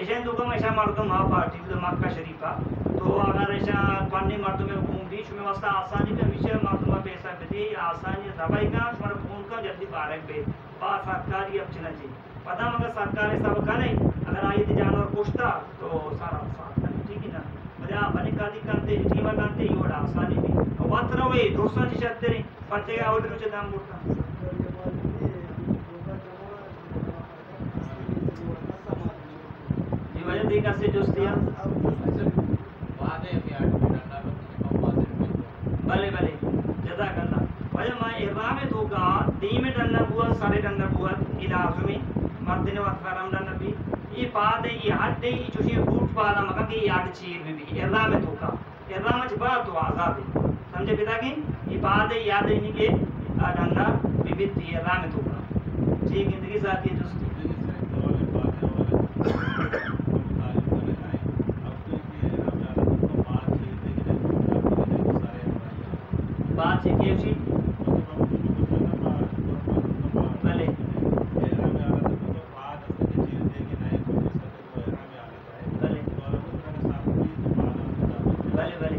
ऐसे तो कम ऐसा मर्द मा पार्टी तो मक्का शरीफा तो अगर ऐसा पानी मर्द में घूम बीच में वास्ता आसानी पे विषय मर्द में पैसा दे आसानी दवाई का पर फोन का जल्दी बारक पे पास सरकारी अब चला जी पता मगर सरकार सब का नहीं अगर आई थी जानवर पूछता तो सारा साथ ठीक है ना मजा बने कादी करते जीवा करते ये बड़ा आसानी भी और बात रहे दोस्तों जी चलते नहीं पत्ते का ऑर्डर उसे दाम बोलता वजह देखा से दोस्तियां भले भले जज़ाकल्लाह वजह मैं इरामे तो का दीमे डन्ना बुआ सारे डन्ना बुआ इलाजमी मर्दने वफरम डन्ना भी ये पादे ये हड्डे ये चुशी बूट पादा मका के याद चीर भी इरामे तो का इरामे च बड़ा तो आजाद है समझे पिता की ये पादे याद इन्हीं के डन्ना विविध इरामे तो का ठीक जिंदगी साथी दोस्ती बात है कि उसी भले भले भले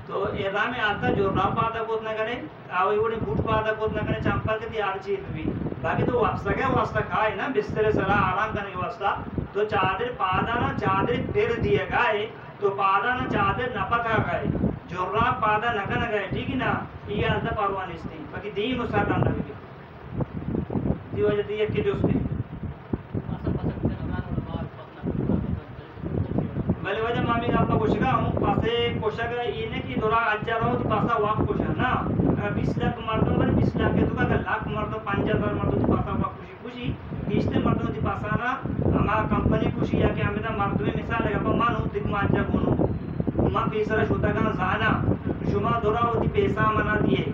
तो एरा में आता जो ना पाता को उतना करे आवई उड़ी बूट पाता को उतना करे चंपल के यार चीज भी बाकी तो वास्ता वास्ता खाए ना बिस्तर सरा आराम करने के वास्ता तो चादर पादा ना चादर फिर दिए गए तो पादा ना चादर न पता गए जोरा पादा नका न गए ठीक है ना ये अंत परवान इसने बाकी दी मुसाद अंडा भी दी वजह दी के दोस्ती भले वजह मामी का आपका कोशिका हूं पासे कोशिका का ये ने कि दोरा अच्छा रहो तो पासा वाक कोशिका ना 20 लाख मर्दों पर 20 लाख के तो का लाख मर्दों 5000 मर्दों तो पासा वाक खुशी खुशी 20 मर्दों तो पासा ना हमारा कंपनी खुशी या कि हमें ना मर्दों में मिसाल है अपन मानो दिखमा अच्छा बोलो मा पैसा शोता का जाना शुमा दोरा होती पैसा मना दिए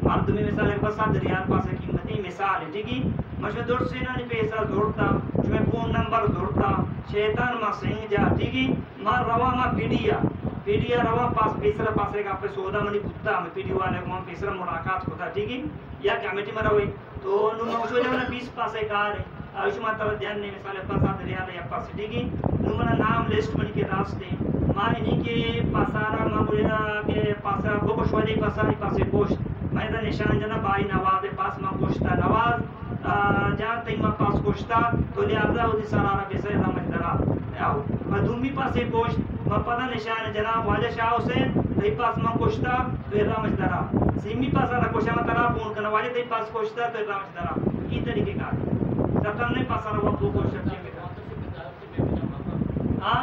मर्द में मिसाल है बस 7 रियाल पासे कीमती मिसाल है ठीक है मशे दौड़ से ना पैसा जोड़ता तुम्हें फोन नंबर जोड़ता शैतान मा सिंह जा ठीक है मा रवा मा पीडिया रवा पास पैसा पासे का पे सौदा मनी कुत्ता में पीडी वाले को पैसा मुलाकात होता ठीक है या कमेटी में रहे तो नु मौजूद है 20 पासे कार आयुष्मान तर ध्यान ने मिसाल 7 रियाल या पासे ठीक है नु मना नाम लिस्ट बन के रास्ते मा इन्हीं के पासारा मा बोला के पासा गोश वाली पासारी पासे गोश मैं दा निशान जना बाई नवाज पास मा गोश्ता नवाज जान तई मा पास गोश्ता तो लिहाजा उदी सरारा पैसे दा मजदरा आओ मधुमी पासे गोश मा पता निशान जना वाजा शाह हुसैन तई पास मा गोश्ता तो एरा मजदरा सिमी पासा दा गोशा मा तरा फोन करना वाले तई पास गोश्ता तो एरा मजदरा ई तरीके का जतन नहीं पासा वो दो गोश अच्छे हां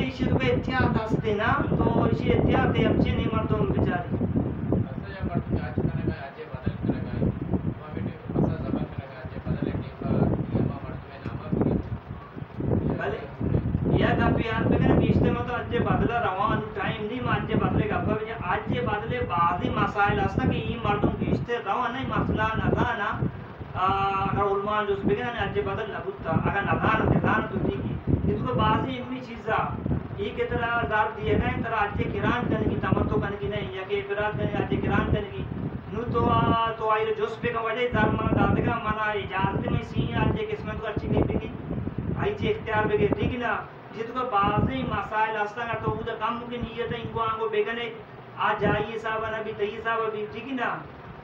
इसी तो एहतियात हंसते ना तो इसी एहतियात है अच्छे नहीं मर तुम बेचारे असं या मर्द आज करेगा आज ये बदल करेगा वहाँ बेटे मसा जबा करेगा आज ये बदल टीका नियमा मर्द में नामा भले या काफी यार पे ना बीचते में तो आज बदला रवान टाइम नहीं आज बदले गप्पा भी आज बदले बाजी मसाइल हस्ता कि ये मर्दों बीचते रवा नहीं मसला ना ना अगर उलमान जो बिगना ने आज बदल ना बुता अगर नदान निदान तो ठीक है इसको बाजी इतनी चीज़ा ये के तरह जार दिए गए तरह आज किरान करने की तमत्तो करने की नहीं या कि इफराद करने आज किरान करने की नु तो आई जोश पे का वजह जार मना दादगा मना इजाजत में सी आज किस्मत को अच्छी नहीं बिगी आई जे इख्तियार बेगे ठीक ना जितको बाजी मसाइल हस्ता का तो उधर कम की नीयत है इनको आंगो बेगने आज जाइए साहब ना भी तई साहब भी ठीक ना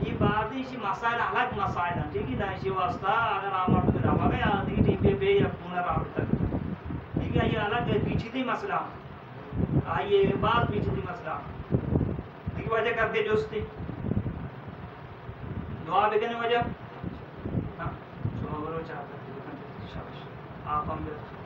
ये बाजी शी मसाइल अलग मसाइल है ठीक ना इसी वास्ता अगर आप तो रवा गया आदि टीम पे या पुनरावृत्त तक ठीक है ये अलग पीछे थी मसला आइए बात पीछे थी मसला ठीक वजह करते दोस्ती दुआ बेगने वजह हाँ सुबह चाहते आप हम